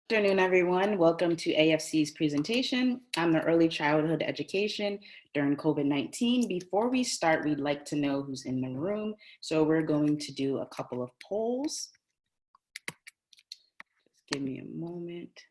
Good afternoon, everyone. Welcome to AFC's presentation on the early childhood education during COVID-19. Before we start, we'd like to know who's in the room. So we're going to do a couple of polls. Just give me a moment.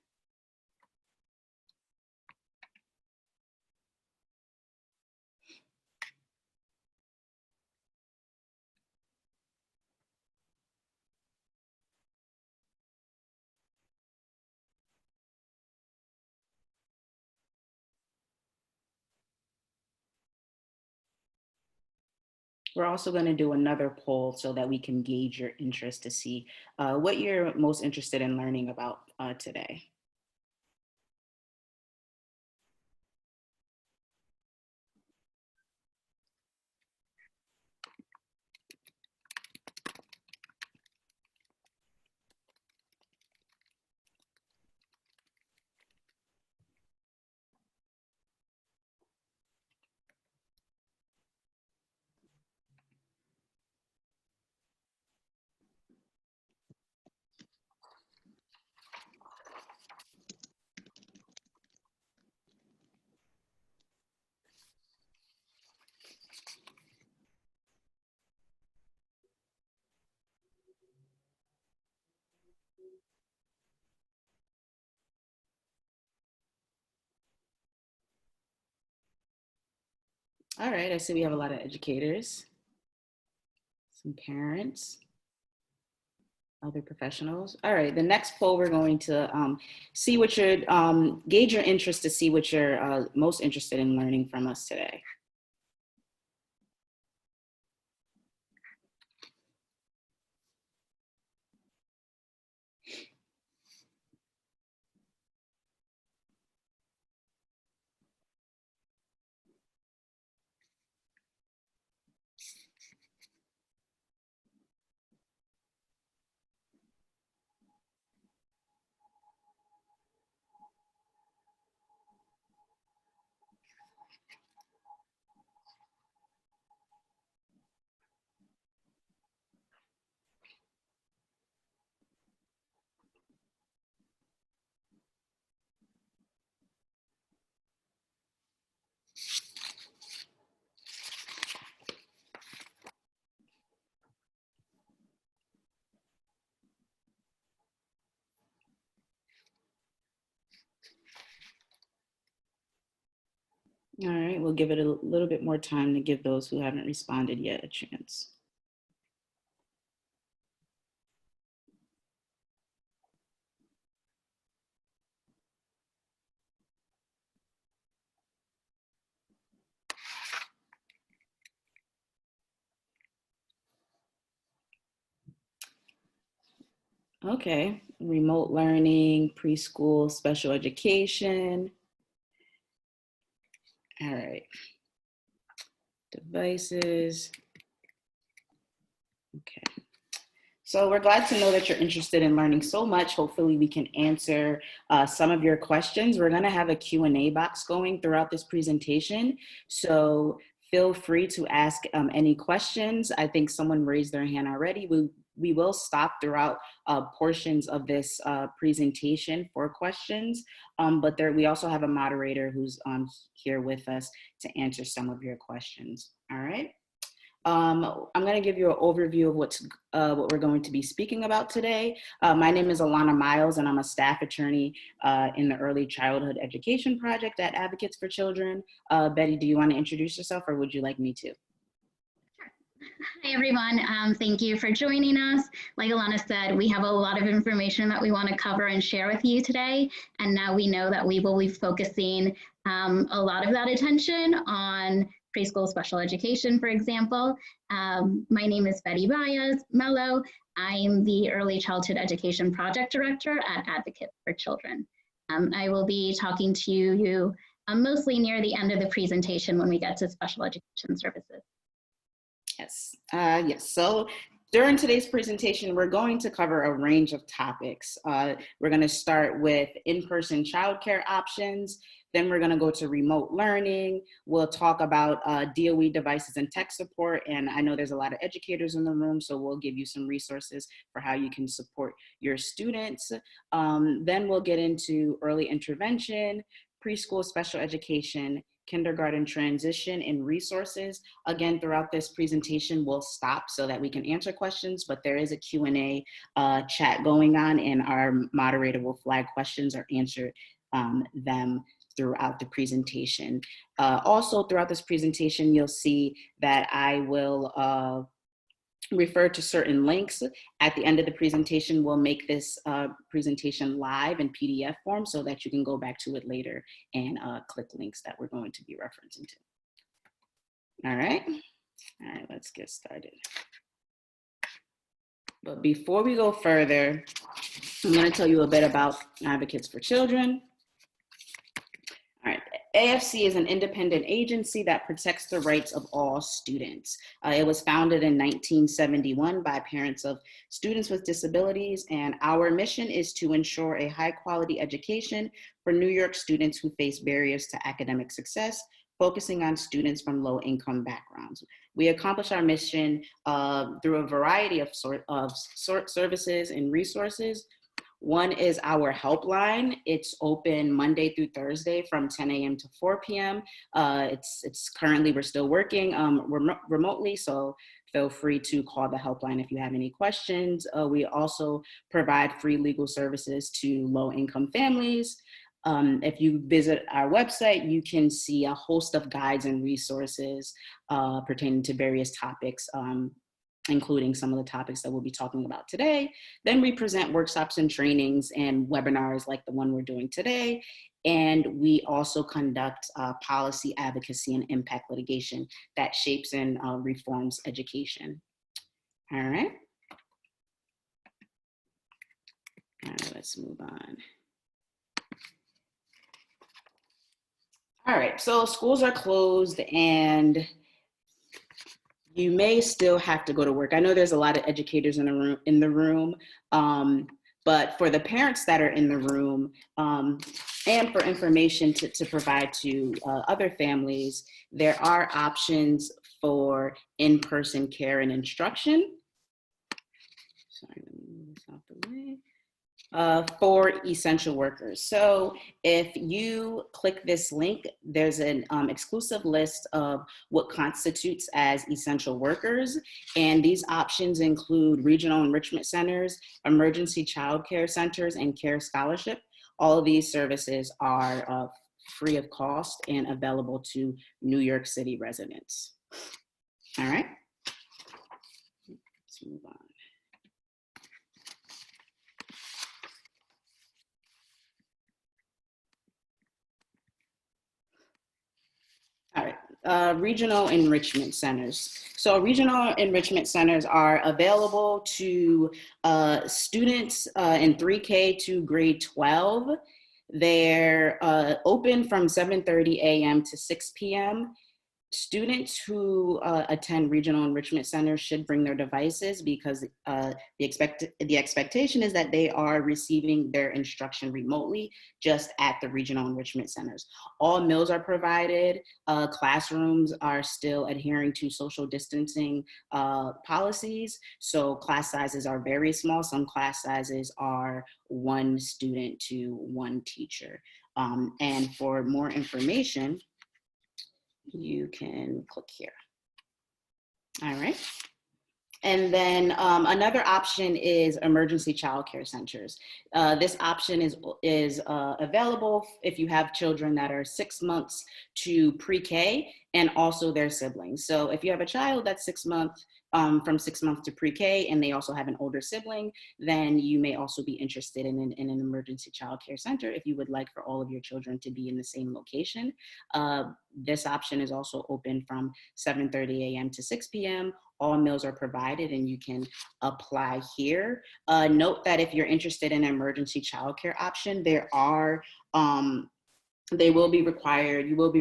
We're also going to do another poll so that we can gauge your interest to see what you're most interested in learning about today. All right, I see we have a lot of educators, some parents, other professionals. All right, the next poll we're going to see what your, gauge your interest to see what you're most interested in learning from us today. All right, we'll give it a little bit more time to give those who haven't responded yet a chance. Okay, remote learning, preschool, special education. All right, devices. Okay. So we're glad to know that you're interested in learning so much. Hopefully we can answer some of your questions. We're gonna have a Q&A box going throughout this presentation. So feel free to ask any questions. I think someone raised their hand already. We will stop throughout portions of this presentation for questions, but we also have a moderator who's here with us to answer some of your questions, all right? I'm going to give you an overview of what we're going to be speaking about today. My name is Alana Miles, and I'm a staff attorney in the Early Childhood Education Project at Advocates for Children. Betty, do you want to introduce yourself, or would you like me to? Hi, everyone. Thank you for joining us. Like Alana said, we have a lot of information that we want to cover and share with you today. And now we know that we will be focusing a lot of that attention on preschool special education, for example. My name is Betty Mello. I'm the Early Childhood Education Project Director at Advocates for Children. I will be talking to you mostly near the end of the presentation when we get to special education services. Yes, yes. So During today's presentation, we're going to cover a range of topics. We're going to start with in-person childcare options. Then we're going to go to remote learning. We'll talk about DOE devices and tech support. And I know there's a lot of educators in the room, so we'll give you some resources for how you can support your students. Then we'll get into early intervention, preschool special education, kindergarten transition, and resources. Again, throughout this presentation, we'll stop so that we can answer questions, but there is a Q&A chat going on, and our moderator will flag questions or answer them throughout the presentation. Also, throughout this presentation, you'll see that I will refer to certain links. At the end of the presentation, we'll make this presentation live in PDF form so that you can go back to it later and click links that we're going to be referencing to. All right, let's get started. But before we go further, I'm going to tell you a bit about Advocates for Children. All right. AFC is an independent agency that protects the rights of all students. It was founded in 1971 by parents of students with disabilities, and our mission is to ensure a high-quality education for New York students who face barriers to academic success, focusing on students from low-income backgrounds. We accomplish our mission through a variety of services and resources. One is our helpline. It's open Monday through Thursday from 10 a.m. to 4 p.m. It's currently, we're still working remotely, so feel free to call the helpline if you have any questions. We also provide free legal services to low-income families. If you visit our website, you can see a host of guides and resources pertaining to various topics, including some of the topics that we'll be talking about today. Then we present workshops and trainings and webinars like the one we're doing today. And we also conduct policy advocacy and impact litigation that shapes and reforms education. All right. All right, let's move on. All right, so schools are closed and you may still have to go to work. I know there's a lot of educators in the room, but for the parents that are in the room, and for information to provide to other families, there are options for in-person care and instruction. Sorry, let me move this out the way. For essential workers. So if you click this link, there's an exclusive list of what constitutes as essential workers. And these options include regional enrichment centers, emergency child care centers, and care scholarship. All of these services are free of cost and available to New York City residents. All right, let's move on. All right, regional enrichment centers. So regional enrichment centers are available to students in 3K to grade 12. They're open from 7:30 a.m. to 6 p.m. Students who attend regional enrichment centers should bring their devices because the expectation is that they are receiving their instruction remotely just at the regional enrichment centers. All meals are provided. Classrooms are still adhering to social distancing policies. So class sizes are very small. Some class sizes are 1 student to 1 teacher. And for more information, you can click here. All right. And then another option is emergency child care centers. This option is available if you have children that are 6 months to pre-K and also their siblings. So if you have a child that's 6 months, from 6 months to pre-K, and they also have an older sibling, then you may also be interested in an emergency child care center if you would like for all of your children to be in the same location. This option is also open from 7:30 a.m. to 6 p.m. All meals are provided and you can apply here. Note that if you're interested in an emergency childcare option, there are you will be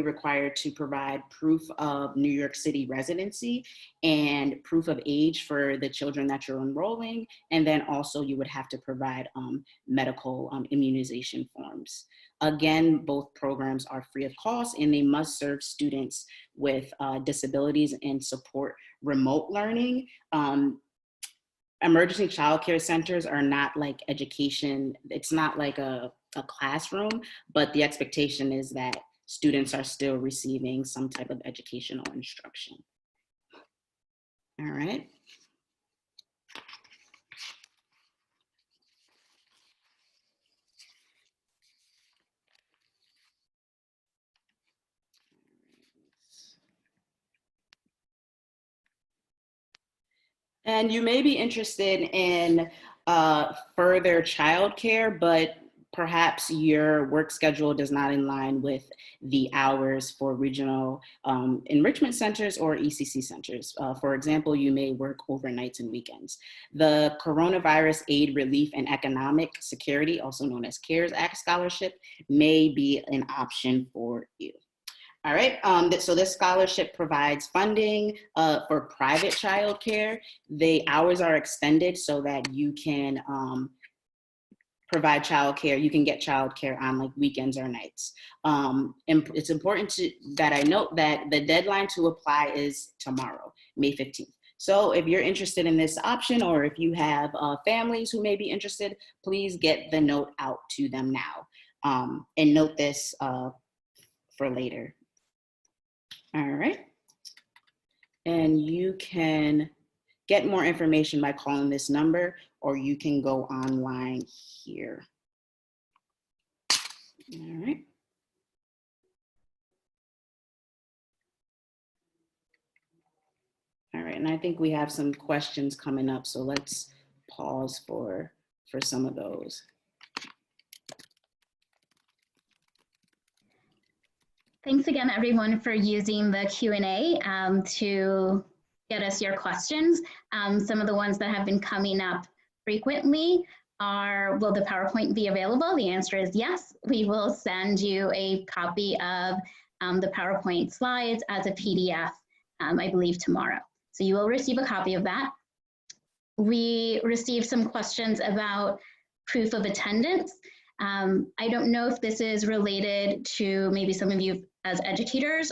required to provide proof of New York City residency and proof of age for the children that you're enrolling. And then also you would have to provide medical immunization forms. Again, both programs are free of cost and they must serve students with disabilities and support remote learning. Emergency child care centers are not like education. It's not like a classroom, but the expectation is that students are still receiving some type of educational instruction. All right. And you may be interested in further childcare, but perhaps your work schedule does not align with the hours for regional enrichment centers or ECC centers. For example, you may work overnights and weekends. The Coronavirus Aid, Relief, and Economic Security, also known as CARES Act scholarship, may be an option for you. All right, so this scholarship provides funding for private childcare. The hours are extended so that you can provide childcare. You can get childcare on like weekends or nights. And it's important that I note that the deadline to apply is tomorrow, May 15th. So if you're interested in this option, or if you have families who may be interested, please get the note out to them now. And note this for later. All right. And you can get more information by calling this number, or you can go online here. All right. All right, and I think we have some questions coming up, so let's pause for some of those. Thanks again, everyone, for using the Q&A to get us your questions. Some of the ones that have been coming up frequently are, will the PowerPoint be available? The answer is yes. We will send you a copy of the PowerPoint slides as a PDF, I believe tomorrow. So you will receive a copy of that. We received some questions about proof of attendance. I don't know if this is related to maybe some of you as educators,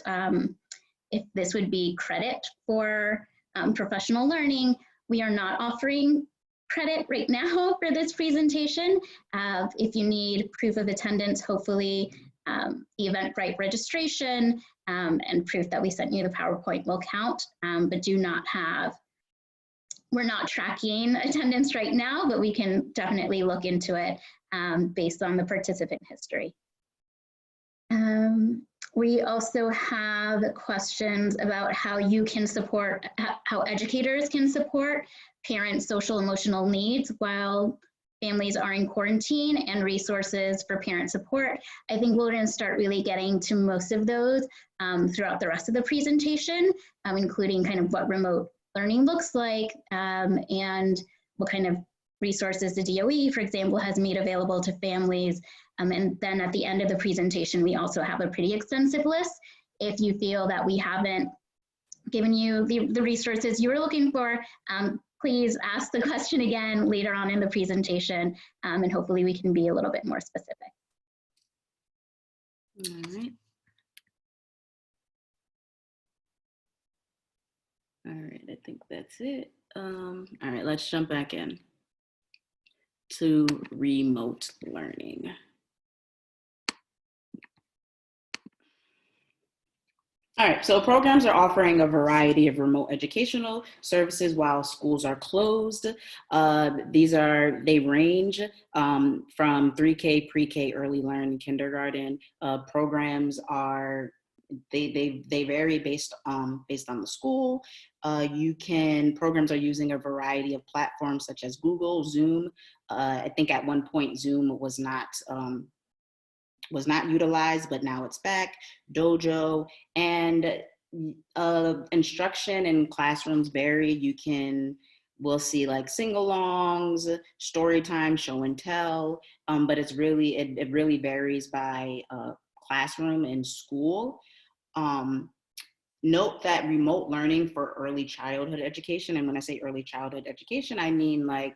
if this would be credit for professional learning. We are not offering credit right now for this presentation. If you need proof of attendance, hopefully the Eventbrite registration and proof that we sent you the PowerPoint will count, but do not have, we're not tracking attendance right now, but we can definitely look into it based on the participant history. We also have questions about how you can support, how educators can support parents' social emotional needs while families are in quarantine, and resources for parent support. I think we're going to start really getting to most of those throughout the rest of the presentation, including kind of what remote learning looks like and what kind of resources the DOE, for example, has made available to families. And then at the end of the presentation, we also have a pretty extensive list. If you feel that we haven't given you the resources you were looking for, please ask the question again later on in the presentation, and hopefully we can be a little bit more specific. All right. All right, I think that's it. All right, let's jump back in to remote learning. All right, so programs are offering a variety of remote educational services while schools are closed. They range from 3K, pre-K, early learning, kindergarten. Programs are, they vary based on the school. Programs are using a variety of platforms such as Google, Zoom. I think at one point Zoom was not utilized, but now it's back. Dojo, and instruction in classrooms vary. We'll see like sing-alongs, story time, show and tell, but it really varies by classroom in school. Note that remote learning for early childhood education, and when I say early childhood education, I mean like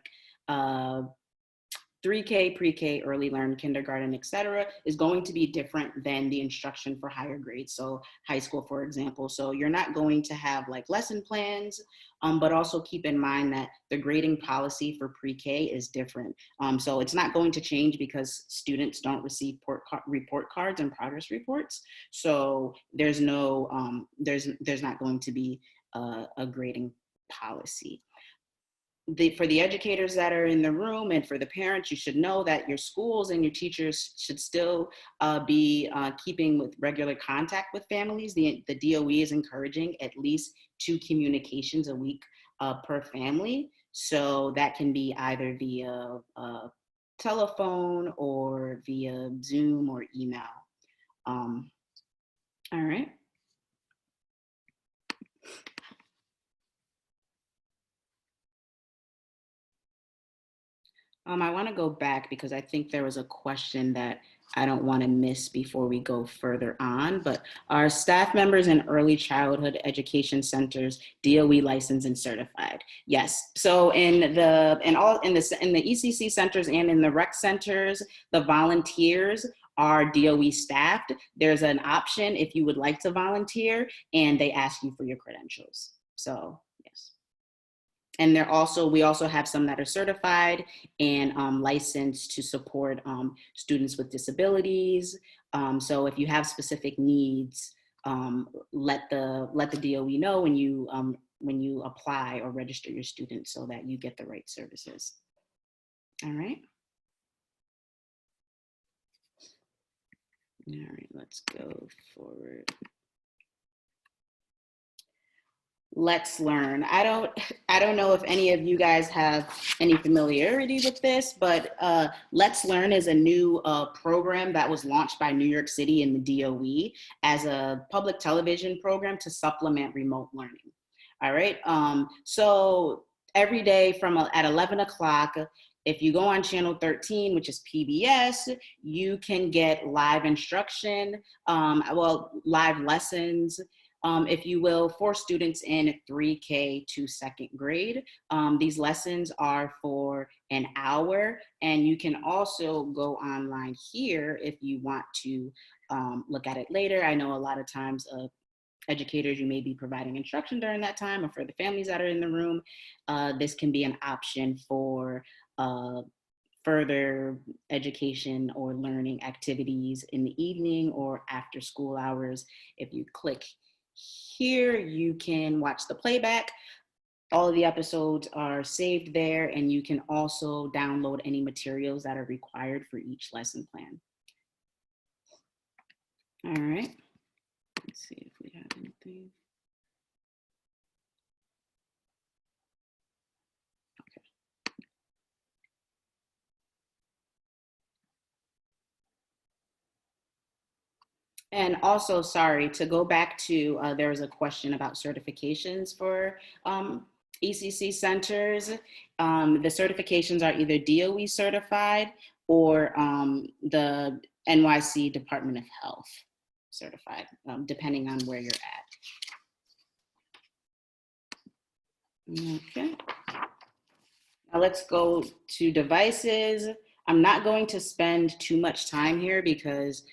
3K, pre-K, early learn, kindergarten, etc., is going to be different than the instruction for higher grades. So high school, for example. So you're not going to have like lesson plans, but also keep in mind that the grading policy for pre-K is different. So it's not going to change because students don't receive report cards and progress reports. So there's no, there's not going to be a grading policy. For the educators that are in the room and for the parents, you should know that your schools and your teachers should still be keeping with regular contact with families. The DOE is encouraging at least 2 communications a week per family. So that can be either via telephone or via Zoom or email. All right. I want to go back because I think there was a question that I don't want to miss before we go further on, but are staff members in early childhood education centers DOE licensed and certified? Yes. So in the ECC centers and in the rec centers, the volunteers are DOE staffed. There's an option if you would like to volunteer, and they ask you for your credentials. So yes. And we also have some that are certified and licensed to support students with disabilities. So if you have specific needs, let the DOE know when you apply or register your students so that you get the right services. All right. All right, let's go forward. Let's Learn. I don't know if any of you guys have any familiarity with this, but Let's Learn is a new program that was launched by New York City and the DOE as a public television program to supplement remote learning. All right. So every day at 11 o'clock, if you go on channel 13, which is PBS, you can get live instruction, live lessons, if you will, for students in 3K to second grade. These lessons are for an hour, and you can also go online here if you want to look at it later. I know a lot of times educators, you may be providing instruction during that time, or for the families that are in the room, this can be an option for further education or learning activities in the evening or after school hours. If you click here, you can watch the playback. All of the episodes are saved there, and you can also download any materials that are required for each lesson plan. All right, let's see if we have anything. And also, sorry, to go back to, there was a question about certifications for ECC centers. The certifications are either DOE certified or the NYC Department of Health certified, depending on where you're at. Okay. Now let's go to devices. I'm not going to spend too much time here because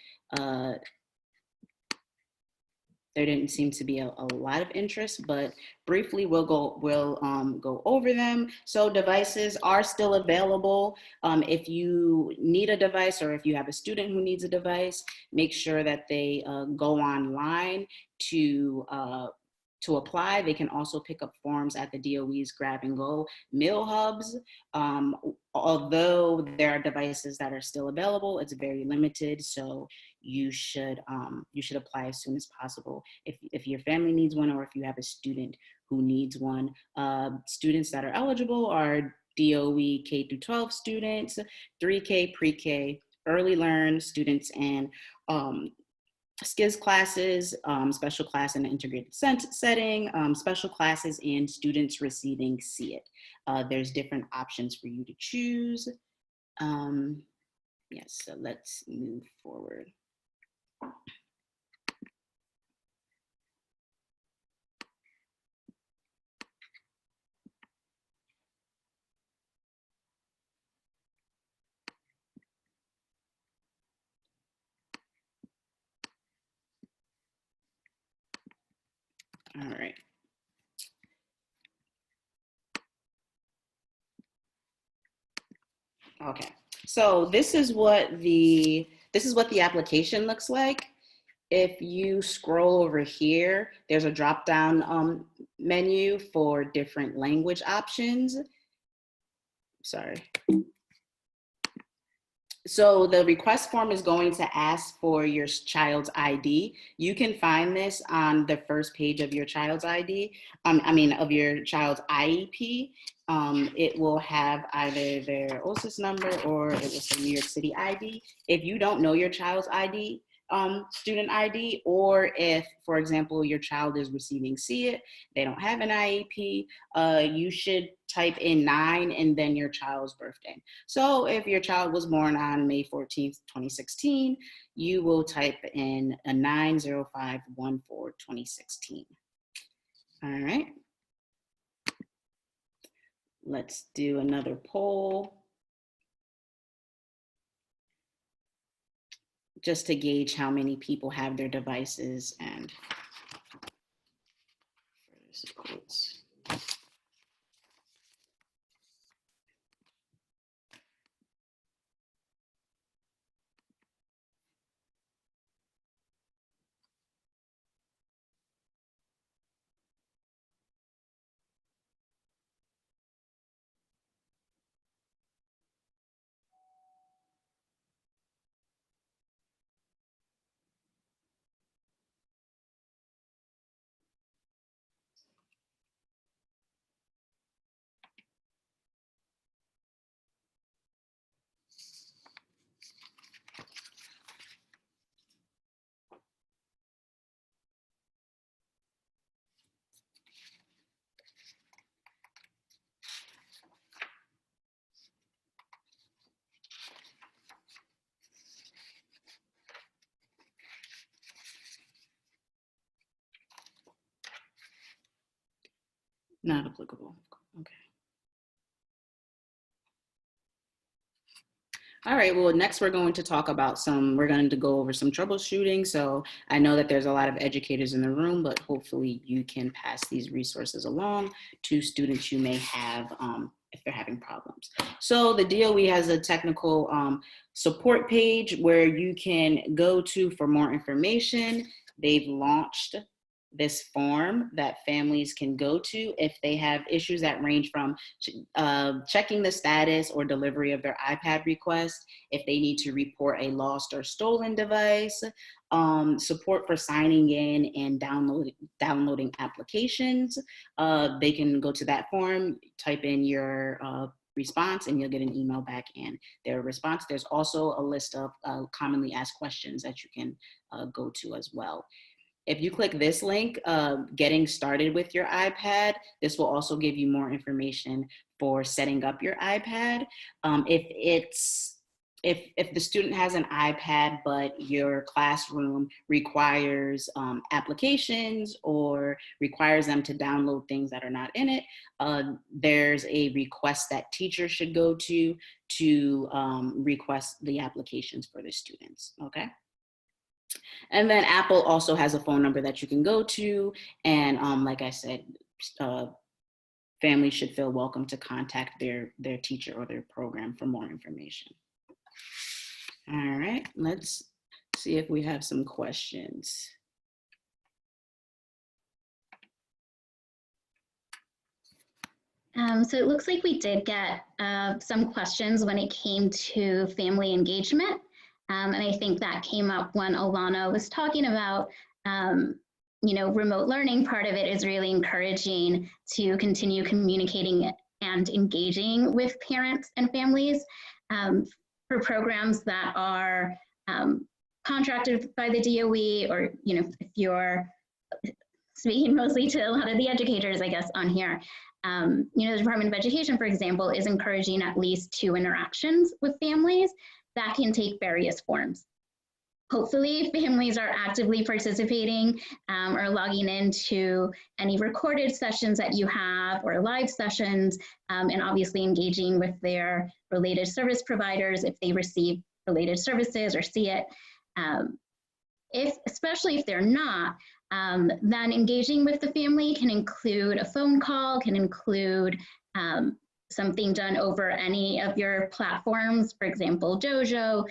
there didn't seem to be a lot of interest, but briefly we'll go over them. So devices are still available. If you need a device, or if you have a student who needs a device, make sure that they go online to apply. They can also pick up forms at the DOE's Grab and Go meal hubs. Although there are devices that are still available, it's very limited. So you should apply as soon as possible. If your family needs one, or if you have a student who needs one. Students that are eligible are DOE K through 12 students, 3K, pre-K, early learn students, and SKIS classes, special class in an integrated setting, special classes, and students receiving SEEIT. There's different options for you to choose. Yes, so let's move forward. All right. Okay. So this is what the application looks like. If you scroll over here, there's a drop down menu for different language options. Sorry. So the request form is going to ask for your child's ID. You can find this on the first page of your child's ID, of your child's IEP. It will have either their OSIS number or it will say New York City ID. If you don't know your child's ID, student ID, or if, for example, your child is receiving SEIT, they don't have an IEP, you should type in 9 and then your child's birthday. So if your child was born on May 14th, 2016, you will type in a 90514-2016. All right. Let's do another poll, just to gauge how many people have their devices and quotes. Not applicable. Okay. All right, well, next we're going to talk about we're going to go over some troubleshooting. So I know that there's a lot of educators in the room, but hopefully you can pass these resources along to students you may have if they're having problems. So the DOE has a technical support page where you can go to for more information. They've launched this form that families can go to if they have issues that range from checking the status or delivery of their iPad request, if they need to report a lost or stolen device, support for signing in and downloading applications. They can go to that form, type in your response, and you'll get an email back and their response. There's also a list of commonly asked questions that you can go to as well. If you click this link, getting started with your iPad, this will also give you more information for setting up your iPad. If the student has an iPad, but your classroom requires applications or requires them to download things that are not in it, there's a request that teachers should go to request the applications for the students, okay? And then Apple also has a phone number that you can go to. And like I said, families should feel welcome to contact their teacher or their program for more information. All right, let's see if we have some questions. So it looks like we did get some questions when it came to family engagement. And I think that came up when Alana was talking about, remote learning. Part of it is really encouraging to continue communicating and engaging with parents and families for programs that are contracted by the DOE, or, if you're speaking mostly to a lot of the educators, I guess, on here. The Department of Education, for example, is encouraging at least 2 interactions with families that can take various forms. Hopefully, families are actively participating or logging into any recorded sessions that you have or live sessions, and obviously engaging with their related service providers if they receive related services or see it. Especially if they're not, then engaging with the family can include a phone call, can include something done over any of your platforms, for example, Dojo,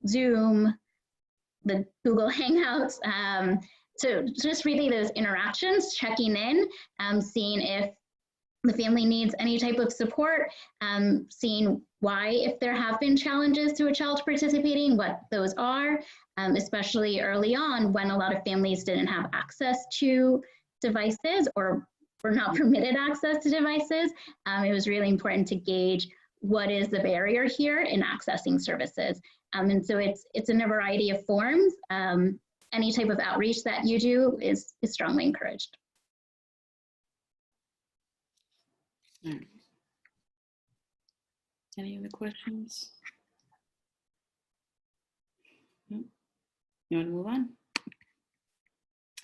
Zoom, the Google Hangouts. So just really those interactions, checking in, seeing if the family needs any type of support, seeing why, if there have been challenges to a child participating, what those are, especially early on when a lot of families didn't have access to devices or were not permitted access to devices. It was really important to gauge what is the barrier here in accessing services. And so it's in a variety of forms. Any type of outreach that you do is strongly encouraged. Any other questions? You want to move on?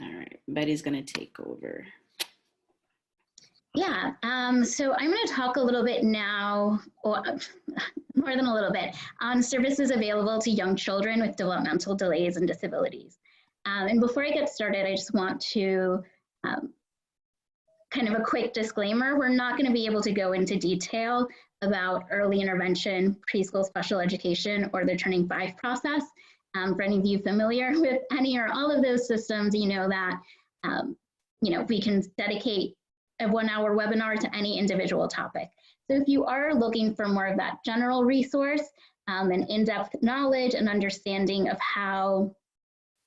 All right, Betty's going to take over. Yeah, so I'm going to talk a little bit now, or more than a little bit, on services available to young children with developmental delays and disabilities. And before I get started, I just want to kind of a quick disclaimer. We're not going to be able to go into detail about early intervention, preschool special education, or the Turning 5 process. For any of you familiar with any or all of those systems, you know that we can dedicate a 1-hour webinar to any individual topic. So if you are looking for more of that general resource and in-depth knowledge and understanding of how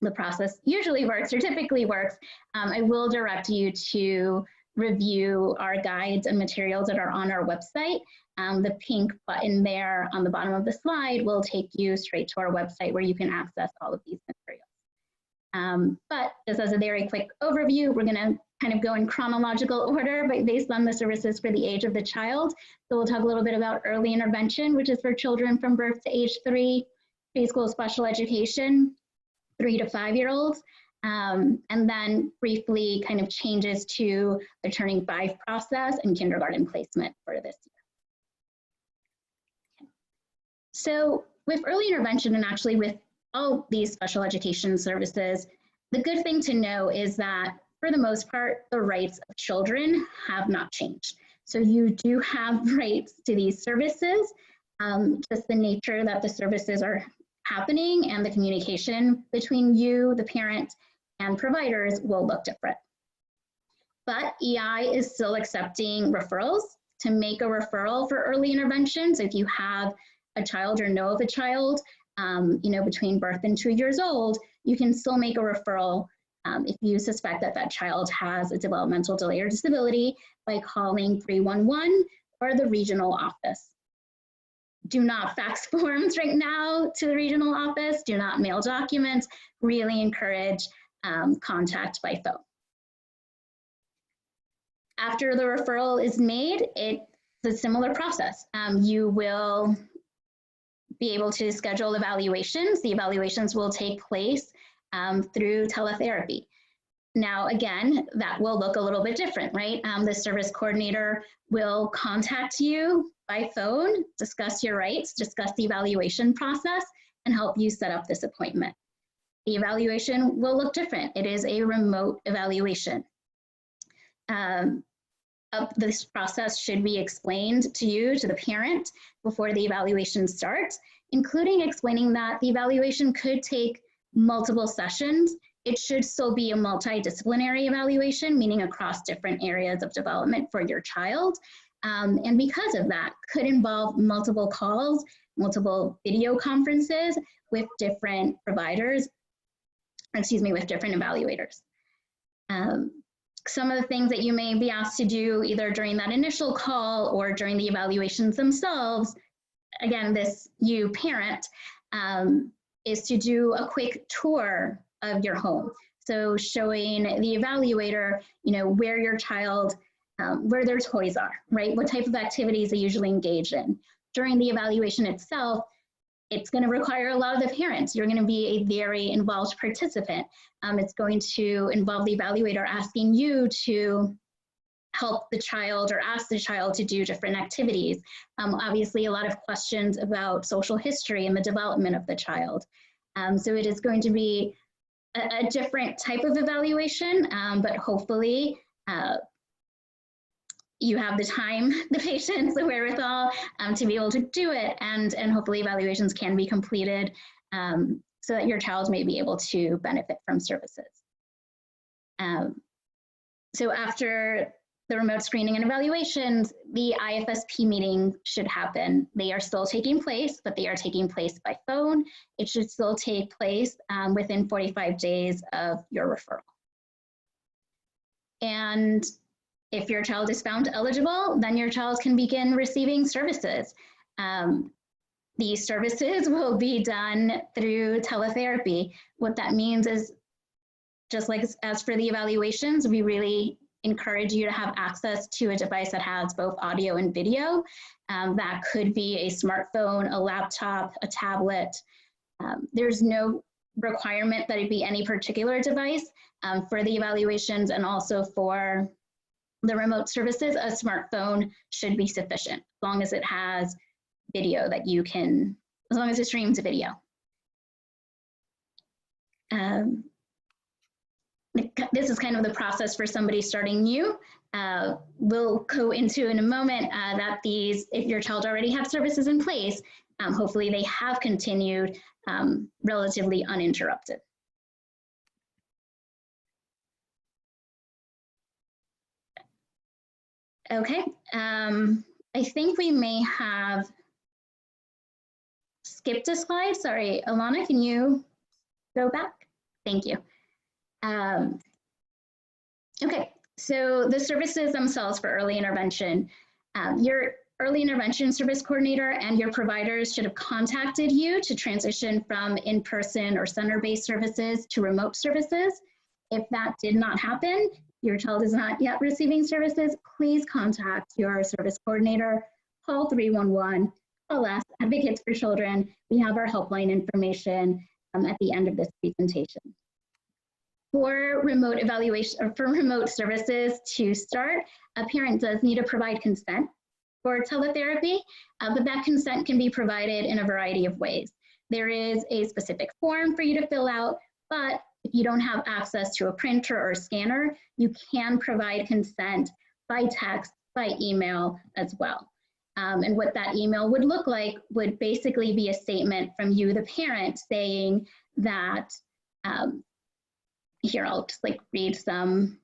the process usually works or typically works, I will direct you to review our guides and materials that are on our website. The pink button there on the bottom of the slide will take you straight to our website where you can access all of these materials. But just as a very quick overview, we're going to kind of go in chronological order, but based on the services for the age of the child. So we'll talk a little bit about early intervention, which is for children from birth to age 3, preschool special education, 3 to 5-year-olds, and then briefly kind of changes to the Turning 5 process and kindergarten placement for this year. So with early intervention and actually with all these special education services, the good thing to know is that for the most part, the rights of children have not changed. So you do have rights to these services, just the nature that the services are happening and the communication between you, the parent, and providers will look different. But EI is still accepting referrals. To make a referral for early intervention, so if you have a child or know of a child, between birth and 2 years old, you can still make a referral if you suspect that that child has a developmental delay or disability by calling 311 or the regional office. Do not fax forms right now to the regional office. Do not mail documents. Really encourage contact by phone. After the referral is made, it's a similar process. You will be able to schedule evaluations. The evaluations will take place through teletherapy. Now, again, that will look a little bit different, right? The service coordinator will contact you by phone, discuss your rights, discuss the evaluation process, and help you set up this appointment. The evaluation will look different. It is a remote evaluation. This process should be explained to you, to the parent, before the evaluation starts, including explaining that the evaluation could take multiple sessions. It should still be a multidisciplinary evaluation, meaning across different areas of development for your child. And because of that, could involve multiple calls, multiple video conferences with different providers, with different evaluators. Some of the things that you may be asked to do either during that initial call or during the evaluations themselves, again, this you parent, is to do a quick tour of your home. So showing the evaluator, where your child, where their toys are, right? What type of activities they usually engage in. During the evaluation itself, it's going to require a lot of the parents. You're going to be a very involved participant. It's going to involve the evaluator asking you to help the child or ask the child to do different activities. Obviously, a lot of questions about social history and the development of the child. So it is going to be a different type of evaluation, but hopefully you have the time, the patience, the wherewithal to be able to do it, and hopefully evaluations can be completed so that your child may be able to benefit from services. So after the remote screening and evaluations, the IFSP meeting should happen. They are still taking place, but they are taking place by phone. It should still take place within 45 days of your referral. And if your child is found eligible, then your child can begin receiving services. These services will be done through teletherapy. What that means is, just like as for the evaluations, we really encourage you to have access to a device that has both audio and video. That could be a smartphone, a laptop, a tablet. There's no requirement that it be any particular device for the evaluations, and also for the remote services, a smartphone should be sufficient as long as it has video that you can, as long as it streams a video. This is kind of the process for somebody starting new. We'll go into in a moment that these, if your child already has services in place, hopefully they have continued relatively uninterrupted. Okay, I think we may have skipped a slide. Sorry, Alana, can you go back? Thank you. Okay, so the services themselves for early intervention. Your early intervention service coordinator and your providers should have contacted you to transition from in-person or center-based services to remote services. If that did not happen, your child is not yet receiving services, please contact your service coordinator, call 311, call us, Advocates for Children. We have our helpline information at the end of this presentation. For remote evaluation or for remote services to start, a parent does need to provide consent for teletherapy, but that consent can be provided in a variety of ways. There is a specific form for you to fill out, but if you don't have access to a printer or scanner, you can provide consent by text, by email as well. And what that email would look like would basically be a statement from you, the parent, saying that, here, I'll just like read some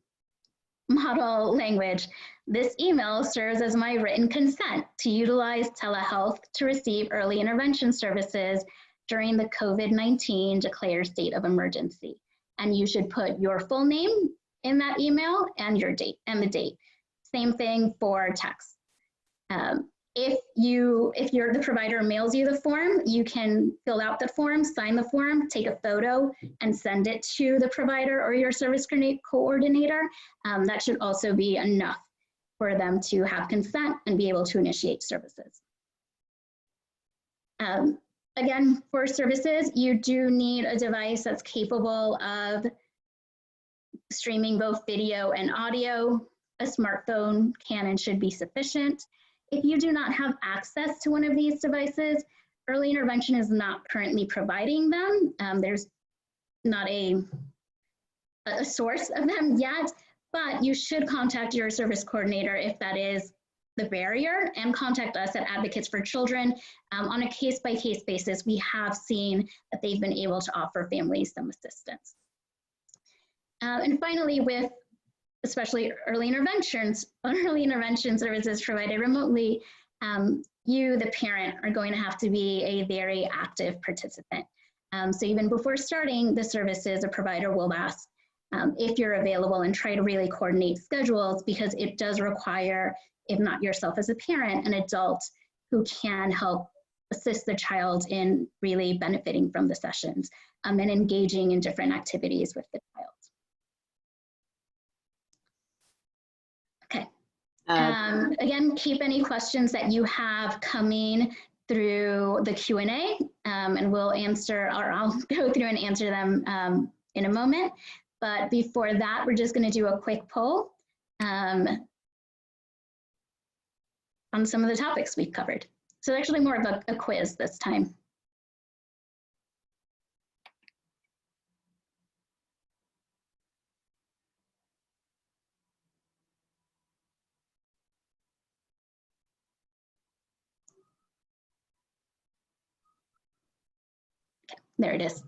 model language. This email serves as my written consent to utilize telehealth to receive early intervention services during the COVID-19 declared state of emergency. And you should put your full name in that email and your date and the date. Same thing for text. If the provider mails you the form, you can fill out the form, sign the form, take a photo, and send it to the provider or your service coordinator. That should also be enough for them to have consent and be able to initiate services. Again, for services, you do need a device that's capable of streaming both video and audio. A smartphone can and should be sufficient. If you do not have access to one of these devices, early intervention is not currently providing them. There's not a source of them yet, but you should contact your service coordinator if that is the barrier, and contact us at Advocates for Children. On a case-by-case basis, we have seen that they've been able to offer families some assistance. And finally, with especially early intervention services provided remotely, you, the parent, are going to have to be a very active participant. So even before starting the services, a provider will ask if you're available and try to really coordinate schedules, because it does require, if not yourself as a parent, an adult who can help assist the child in really benefiting from the sessions and engaging in different activities with the child. Okay. Again, keep any questions that you have coming through the Q&A and we'll answer, or I'll go through and answer them in a moment. But before that, we're just going to do a quick poll on some of the topics we've covered. So actually more of a quiz this time. Okay, there it is.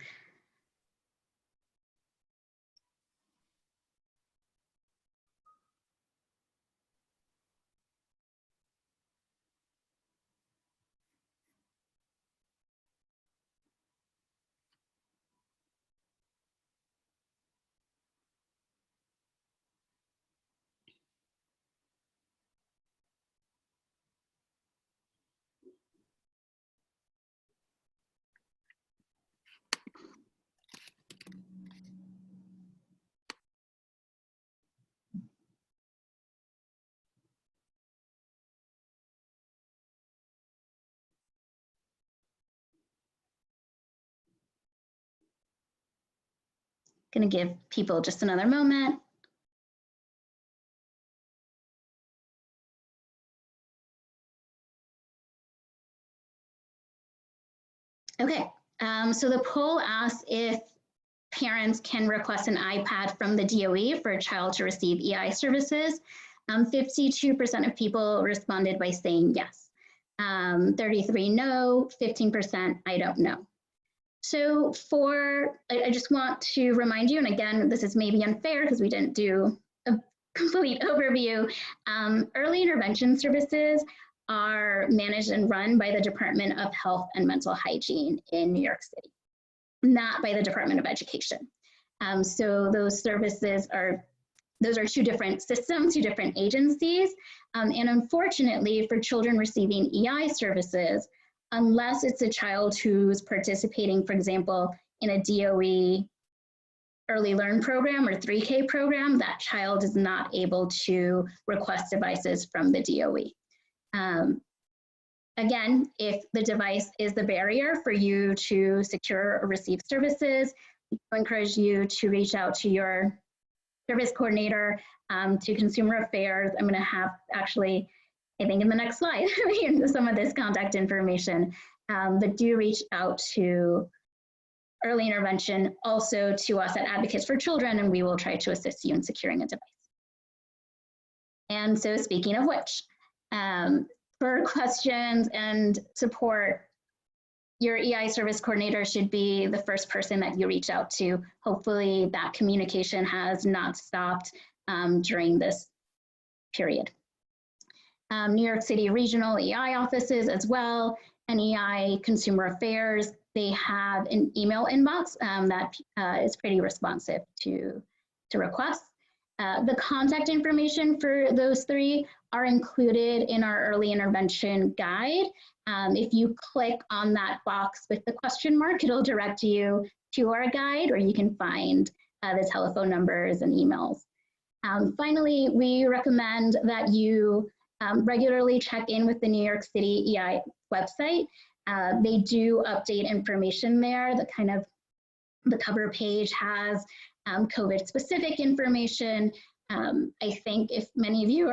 Going to give people just another moment. Okay, so the poll asks if parents can request an iPad from the DOE for a child to receive EI services. 52% of people responded by saying yes. 33 no, 15% I don't know. So I just want to remind you, and again, this is maybe unfair because we didn't do a complete overview. Early intervention services are managed and run by the Department of Health and Mental Hygiene in New York City, not by the Department of Education. So those services those are two different systems, two different agencies. And unfortunately, for children receiving EI services, unless it's a child who's participating, for example, in a DOE early learn program or 3K program, that child is not able to request devices from the DOE. Again, if the device is the barrier for you to secure or receive services, I encourage you to reach out to your service coordinator, to Consumer Affairs. I'm going to have actually, I think in the next slide, some of this contact information, but do reach out to early intervention, also to us at Advocates for Children, and we will try to assist you in securing a device. And so speaking of which, for questions and support, your EI service coordinator should be the first person that you reach out to. Hopefully that communication has not stopped during this period. New York City regional EI offices as well, and EI Consumer Affairs, they have an email inbox that is pretty responsive to requests. The contact information for those three are included in our early intervention guide. If you click on that box with the question mark, it'll direct you to our guide, or you can find the telephone numbers and emails. Finally, we recommend that you regularly check in with the New York City EI website. They do update information there. The cover page has COVID-specific information. I think if many of you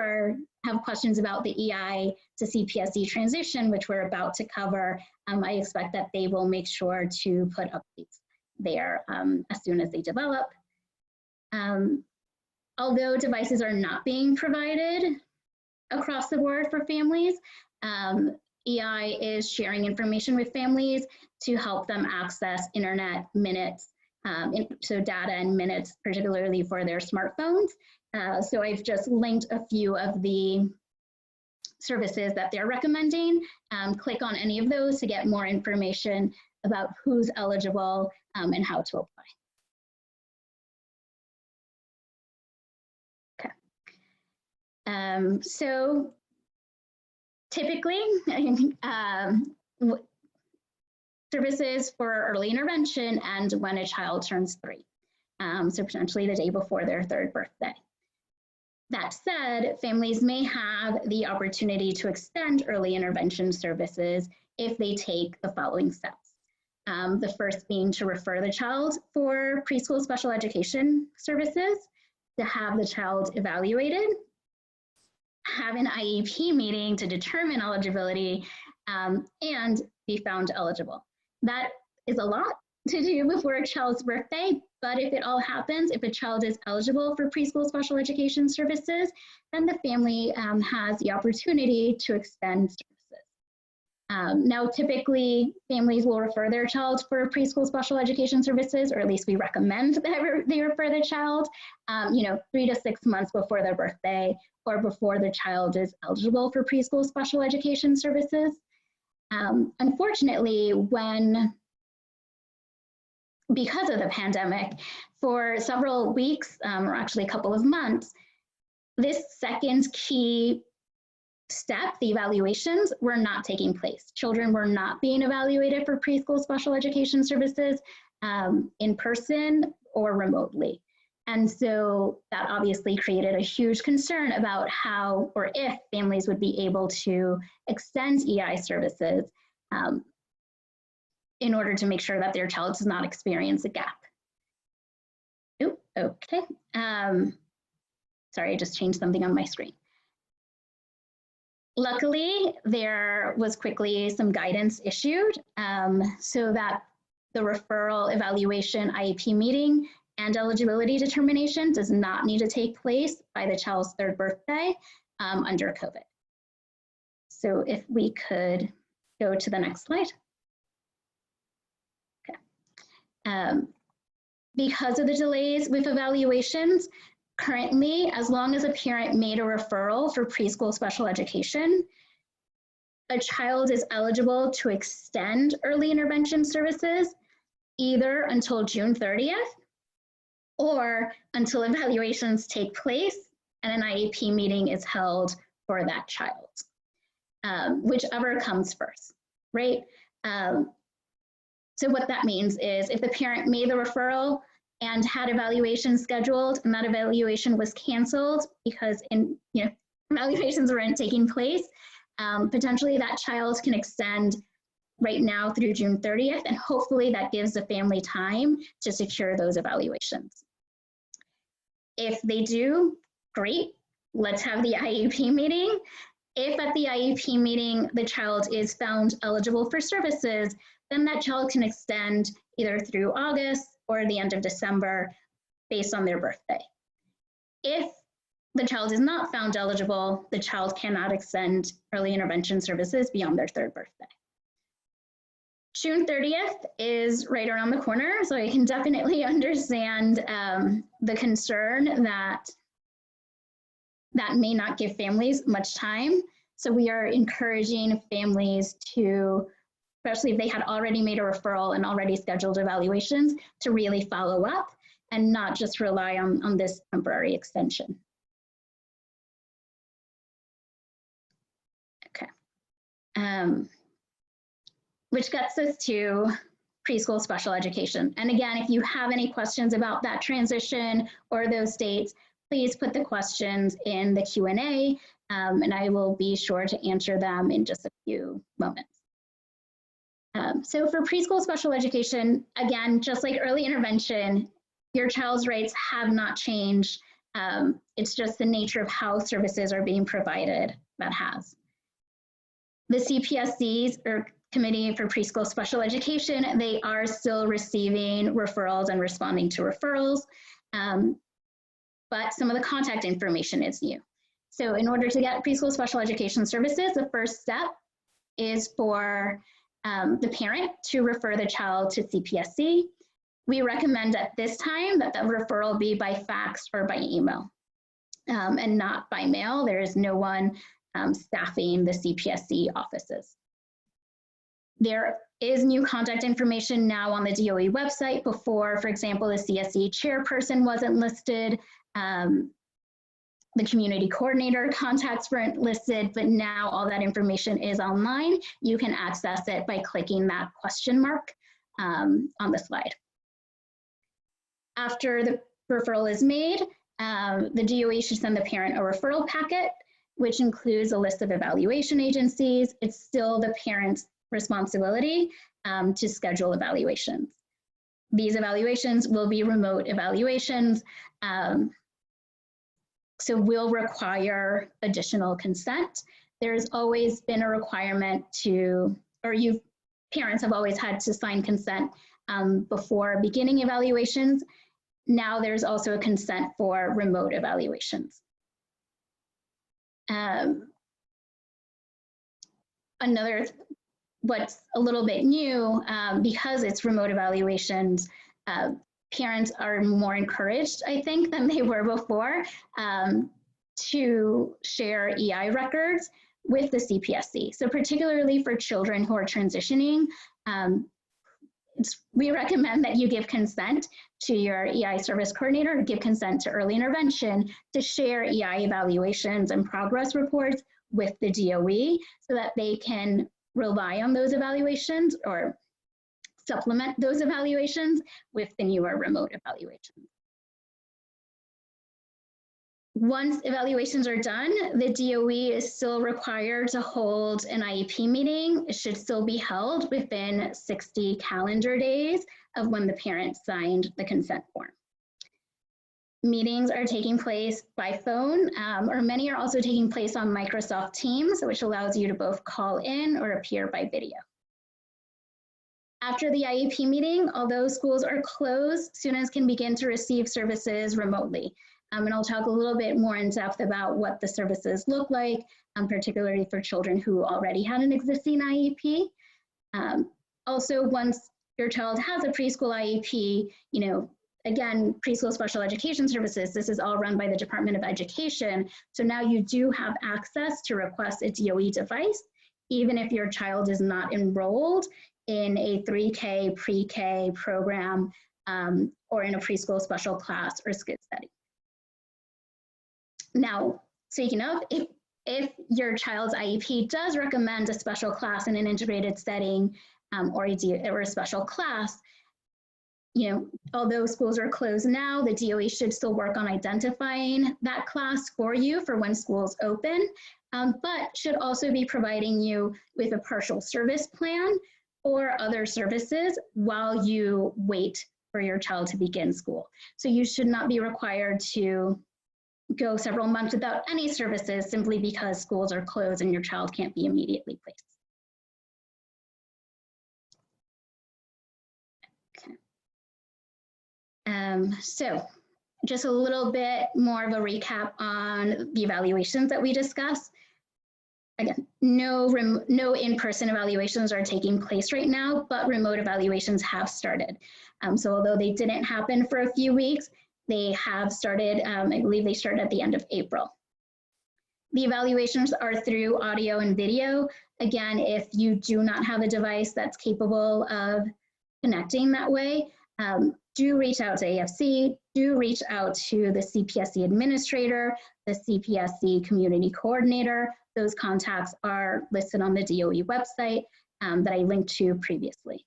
have questions about the EI to CPSE transition, which we're about to cover, I expect that they will make sure to put updates there as soon as they develop. Although devices are not being provided across the board for families, EI is sharing information with families to help them access internet minutes, so data and minutes, particularly for their smartphones. So I've just linked a few of the services that they're recommending. Click on any of those to get more information about who's eligible and how to apply. Okay. So typically, services for early intervention and when a child turns 3. So potentially the day before their 3rd birthday. That said, families may have the opportunity to extend early intervention services if they take the following steps. The first being to refer the child for preschool special education services, to have the child evaluated, have an IEP meeting to determine eligibility, and be found eligible. That is a lot to do before a child's birthday, but if it all happens, if a child is eligible for preschool special education services, then the family has the opportunity to extend services. Now, typically, families will refer their child for preschool special education services, or at least we recommend that they refer the child, 3 to 6 months before their birthday or before the child is eligible for preschool special education services. Unfortunately, because of the pandemic, for several weeks, or actually a couple of months, this second key step, the evaluations, were not taking place. Children were not being evaluated for preschool special education services in person or remotely. And so that obviously created a huge concern about how or if families would be able to extend EI services in order to make sure that their child does not experience a gap. Ooh, okay. Sorry, I just changed something on my screen. Luckily, there was quickly some guidance issued so that the referral, evaluation, IEP meeting, and eligibility determination does not need to take place by the child's 3rd birthday under COVID. So if we could go to the next slide. Okay. Because of the delays with evaluations, currently, as long as a parent made a referral for preschool special education, a child is eligible to extend early intervention services either until June 30th or until evaluations take place and an IEP meeting is held for that child, whichever comes first, right? So what that means is if the parent made the referral and had evaluation scheduled and that evaluation was canceled because evaluations weren't taking place, potentially that child can extend right now through June 30th, and hopefully that gives the family time to secure those evaluations. If they do, great, let's have the IEP meeting. If at the IEP meeting the child is found eligible for services, then that child can extend either through August or the end of December based on their birthday. If the child is not found eligible, the child cannot extend early intervention services beyond their 3rd birthday. June 30th is right around the corner, so I can definitely understand the concern that may not give families much time. So we are encouraging families to, especially if they had already made a referral and already scheduled evaluations, to really follow up and not just rely on this temporary extension. Okay. Which gets us to preschool special education. And again, if you have any questions about that transition or those dates, please put the questions in the Q&A, and I will be sure to answer them in just a few moments. So for preschool special education, again, just like early intervention, your child's rights have not changed. It's just the nature of how services are being provided that has. The CPSCs, or Committee for Preschool Special Education, they are still receiving referrals and responding to referrals, but some of the contact information is new. So in order to get preschool special education services, the first step is for the parent to refer the child to CPSC. We recommend at this time that the referral be by fax or by email and not by mail. There is no one staffing the CPSC offices. There is new contact information now on the DOE website. Before, for example, the CSE chairperson wasn't listed. The community coordinator contacts weren't listed, but now all that information is online. You can access it by clicking that question mark on the slide. After the referral is made, the DOE should send the parent a referral packet, which includes a list of evaluation agencies. It's still the parent's responsibility to schedule evaluations. These evaluations will be remote evaluations, so will require additional consent. There's always been a requirement to, or parents have always had to sign consent before beginning evaluations. Now there's also a consent for remote evaluations. Another, what's a little bit new, because it's remote evaluations, parents are more encouraged, I think, than they were before to share EI records with the CPSC. So particularly for children who are transitioning, we recommend that you give consent to your EI service coordinator, give consent to early intervention to share EI evaluations and progress reports with the DOE so that they can rely on those evaluations or supplement those evaluations with the newer remote evaluations. Once evaluations are done, the DOE is still required to hold an IEP meeting. It should still be held within 60 calendar days of when the parent signed the consent form. Meetings are taking place by phone, or many are also taking place on Microsoft Teams, which allows you to both call in or appear by video. After the IEP meeting, although schools are closed, students can begin to receive services remotely. And I'll talk a little bit more in depth about what the services look like, particularly for children who already had an existing IEP. Also, once your child has a preschool IEP, again, preschool special education services, this is all run by the Department of Education. So now you do have access to request a DOE device, even if your child is not enrolled in a 3K pre-K program or in a preschool special class or SCID setting. Now, speaking of, if your child's IEP does recommend a special class in an integrated setting or a special class, although schools are closed now, the DOE should still work on identifying that class for you for when schools open, but should also be providing you with a partial service plan or other services while you wait for your child to begin school. So you should not be required to go several months without any services simply because schools are closed and your child can't be immediately placed. Okay. So just a little bit more of a recap on the evaluations that we discussed. Again, no in-person evaluations are taking place right now, but remote evaluations have started. So although they didn't happen for a few weeks, they have started, I believe they started at the end of April. The evaluations are through audio and video. Again, if you do not have a device that's capable of connecting that way, do reach out to AFC, do reach out to the CPSC administrator, the CPSC community coordinator. Those contacts are listed on the DOE website that I linked to previously.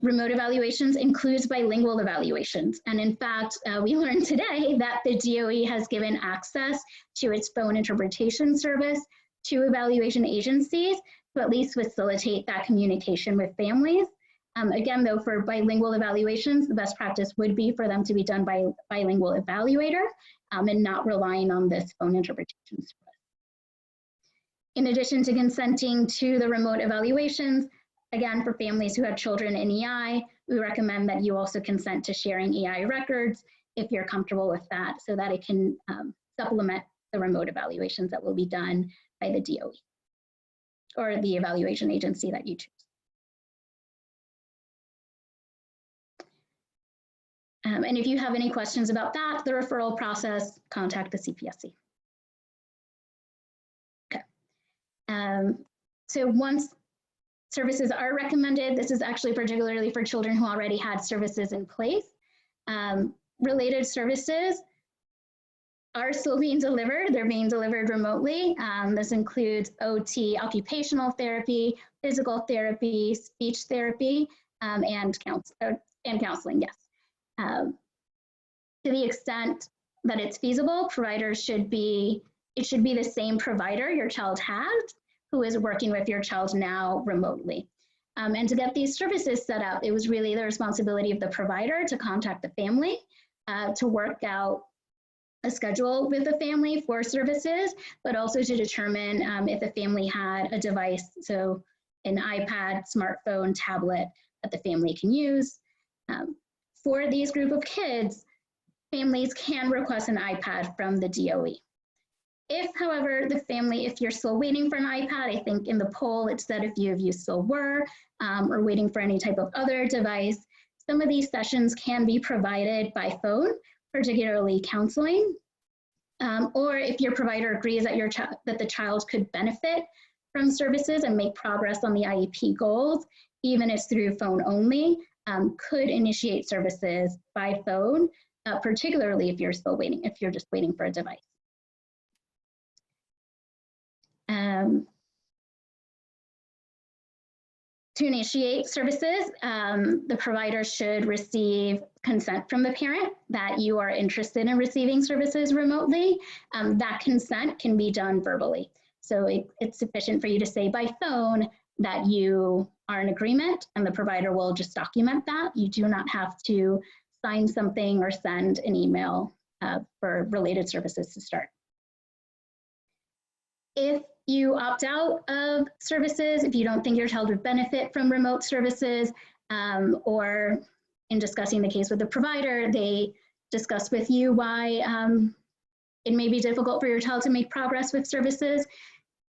Remote evaluations includes bilingual evaluations. And in fact, we learned today that the DOE has given access to its phone interpretation service to evaluation agencies to at least facilitate that communication with families. Again, though, for bilingual evaluations, the best practice would be for them to be done by a bilingual evaluator and not relying on this phone interpretation service. In addition to consenting to the remote evaluations, again, for families who have children in EI, we recommend that you also consent to sharing EI records if you're comfortable with that so that it can supplement the remote evaluations that will be done by the DOE or the evaluation agency that you choose. And if you have any questions about that, the referral process, contact the CPSC. Okay. So once services are recommended, this is actually particularly for children who already had services in place. Related services are still being delivered. They're being delivered remotely. This includes OT, occupational therapy, physical therapy, speech therapy, and counseling, yes. To the extent that it's feasible, providers should be, it should be the same provider your child had who is working with your child now remotely. And to get these services set up, it was really the responsibility of the provider to contact the family to work out a schedule with the family for services, but also to determine if the family had a device, so an iPad, smartphone, tablet that the family can use. For these group of kids, families can request an iPad from the DOE. If, however, the family, if you're still waiting for an iPad, I think in the poll it said a few of you still were, or waiting for any type of other device, some of these sessions can be provided by phone, particularly counseling, or if your provider agrees that that the child could benefit from services and make progress on the IEP goals, even if through phone only, could initiate services by phone, particularly if you're still waiting, if you're just waiting for a device. To initiate services, the provider should receive consent from the parent that you are interested in receiving services remotely. That consent can be done verbally. So it's sufficient for you to say by phone that you are in agreement, and the provider will just document that. You do not have to sign something or send an email for related services to start. If you opt out of services, if you don't think your child would benefit from remote services, or in discussing the case with the provider, they discuss with you why it may be difficult for your child to make progress with services,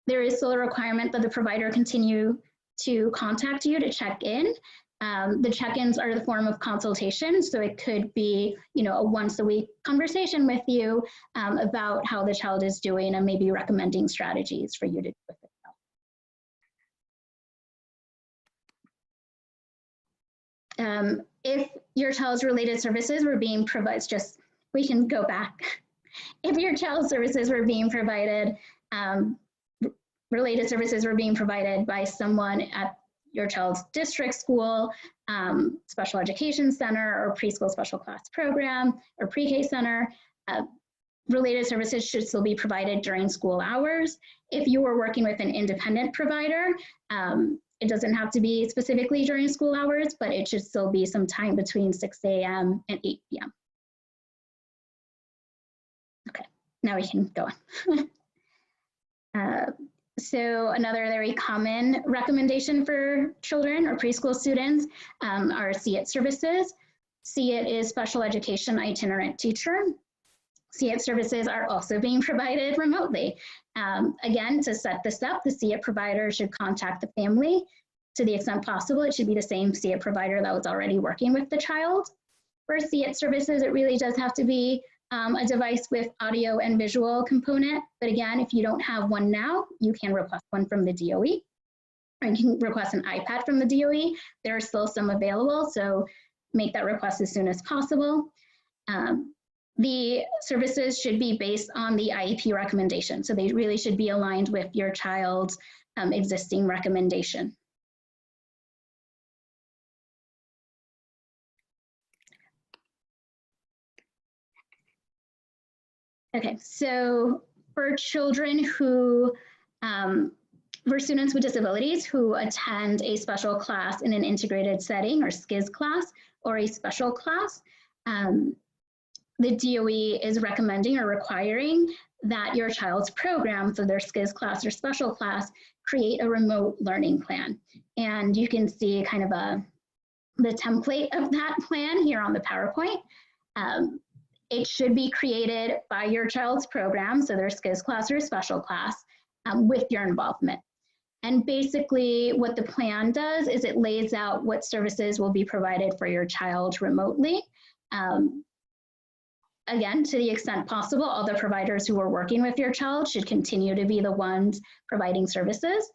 there is still a requirement that the provider continue to contact you to check in. The check-ins are the form of consultation, so it could be, a once-a-week conversation with you about how the child is doing and maybe recommending strategies for you to do with it. If your child's related services were being provided, we can go back. If your child's services were being provided, related services were being provided by someone at your child's district school, special education center, or preschool special class program, or pre-K center, related services should still be provided during school hours. If you are working with an independent provider, it doesn't have to be specifically during school hours, but it should still be some time between 6 a.m. and 8 p.m. Okay, now we can go on. So another very common recommendation for children or preschool students are SEIT services. SEIT is Special Education Itinerant Teacher. SEIT services are also being provided remotely. Again, to set this up, the SEIT provider should contact the family. To the extent possible, it should be the same SEIT provider that was already working with the child. For SEIT services, it really does have to be a device with audio and visual component. But again, if you don't have one now, you can request one from the DOE, or you can request an iPad from the DOE. There are still some available, so make that request as soon as possible. The services should be based on the IEP recommendation. So they really should be aligned with your child's existing recommendation. Okay, so for children who, for students with disabilities who attend a special class in an integrated setting or SCIS class or a special class, the DOE is recommending or requiring that your child's program, so their SCIS class or special class, create a remote learning plan. And you can see kind of the template of that plan here on the PowerPoint. It should be created by your child's program, so their SCIS class or special class, with your involvement. And basically what the plan does is it lays out what services will be provided for your child remotely. Again, to the extent possible, all the providers who are working with your child should continue to be the ones providing services,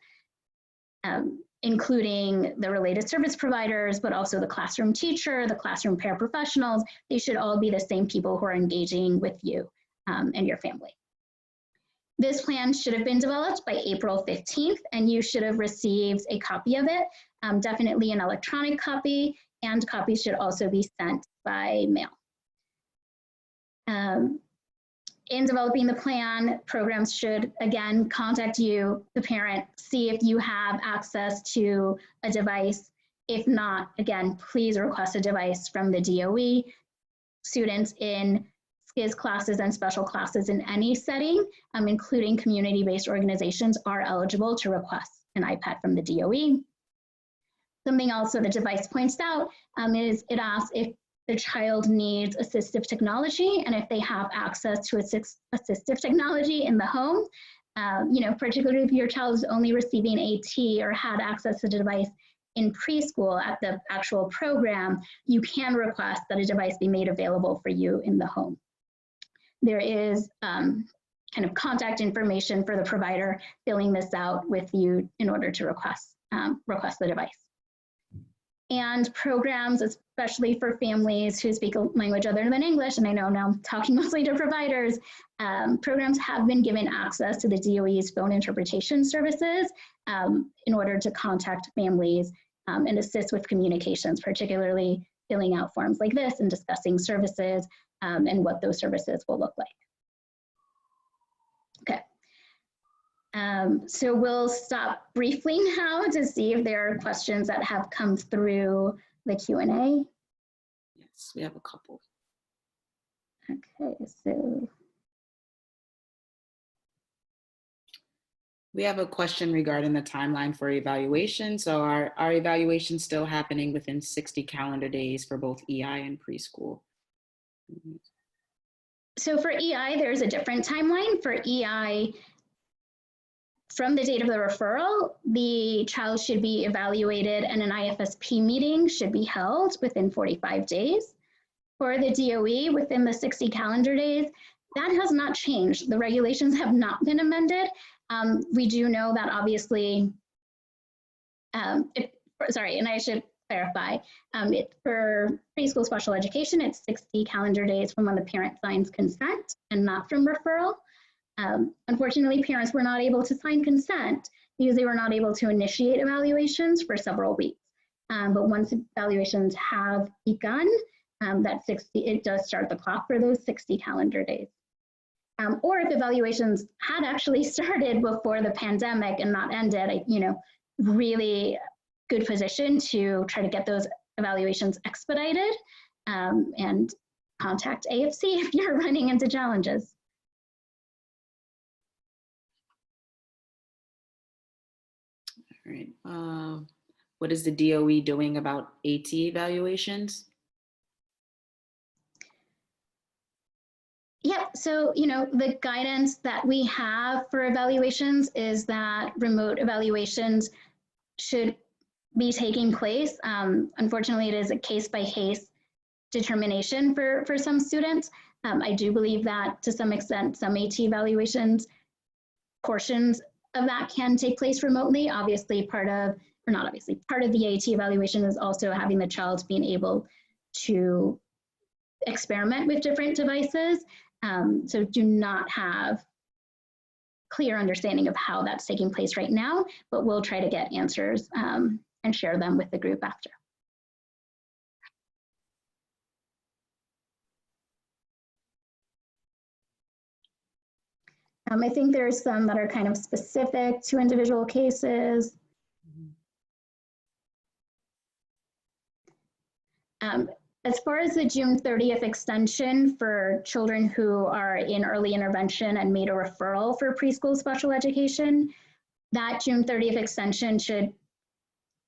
including the related service providers, but also the classroom teacher, the classroom paraprofessionals. They should all be the same people who are engaging with you and your family. This plan should have been developed by April 15th, and you should have received a copy of it, definitely an electronic copy, and copies should also be sent by mail. in developing the plan, programs should, again, contact you, the parent, see if you have access to a device. If not, again, please request a device from the DOE. Students in SKIS classes and special classes in any setting, including community-based organizations, are eligible to request an iPad from the DOE. Something else that the device points out is it asks if the child needs assistive technology and if they have access to assistive technology in the home. Particularly if your child is only receiving AT or had access to the device in preschool at the actual program, you can request that a device be made available for you in the home. There is kind of contact information for the provider filling this out with you in order to request the device. And programs, especially for families who speak a language other than English, and I know now I'm talking mostly to providers, programs have been given access to the DOE's phone interpretation services in order to contact families and assist with communications, particularly filling out forms like this and discussing services and what those services will look like. Okay. So we'll stop briefly now to see if there are questions that have come through the Q&A. Yes, we have a couple. Okay, so. We have a question regarding the timeline for evaluation. So are evaluations still happening within 60 calendar days for both EI and preschool? So for EI, there's a different timeline. For EI, from the date of the referral, the child should be evaluated and an IFSP meeting should be held within 45 days. For the DOE, within the 60 calendar days, that has not changed. The regulations have not been amended. We do know that obviously, and I should clarify, for preschool special education, it's 60 calendar days from when the parent signs consent and not from referral. Unfortunately, parents were not able to sign consent because they were not able to initiate evaluations for several weeks. But once evaluations have begun, it does start the clock for those 60 calendar days. Or if evaluations had actually started before the pandemic and not ended, really good position to try to get those evaluations expedited and contact AFC if you're running into challenges. All right. What is the DOE doing about AT evaluations? Yeah, so, the guidance that we have for evaluations is that remote evaluations should be taking place. Unfortunately, it is a case-by-case determination for some students. I do believe that to some extent, some AT evaluations, portions of that can take place remotely. Obviously, part of the AT evaluation is also having the child being able to experiment with different devices. So do not have clear understanding of how that's taking place right now, but we'll try to get answers and share them with the group after. I think there's some that are kind of specific to individual cases. As far as the June 30th extension for children who are in early intervention and made a referral for preschool special education, that June 30th extension should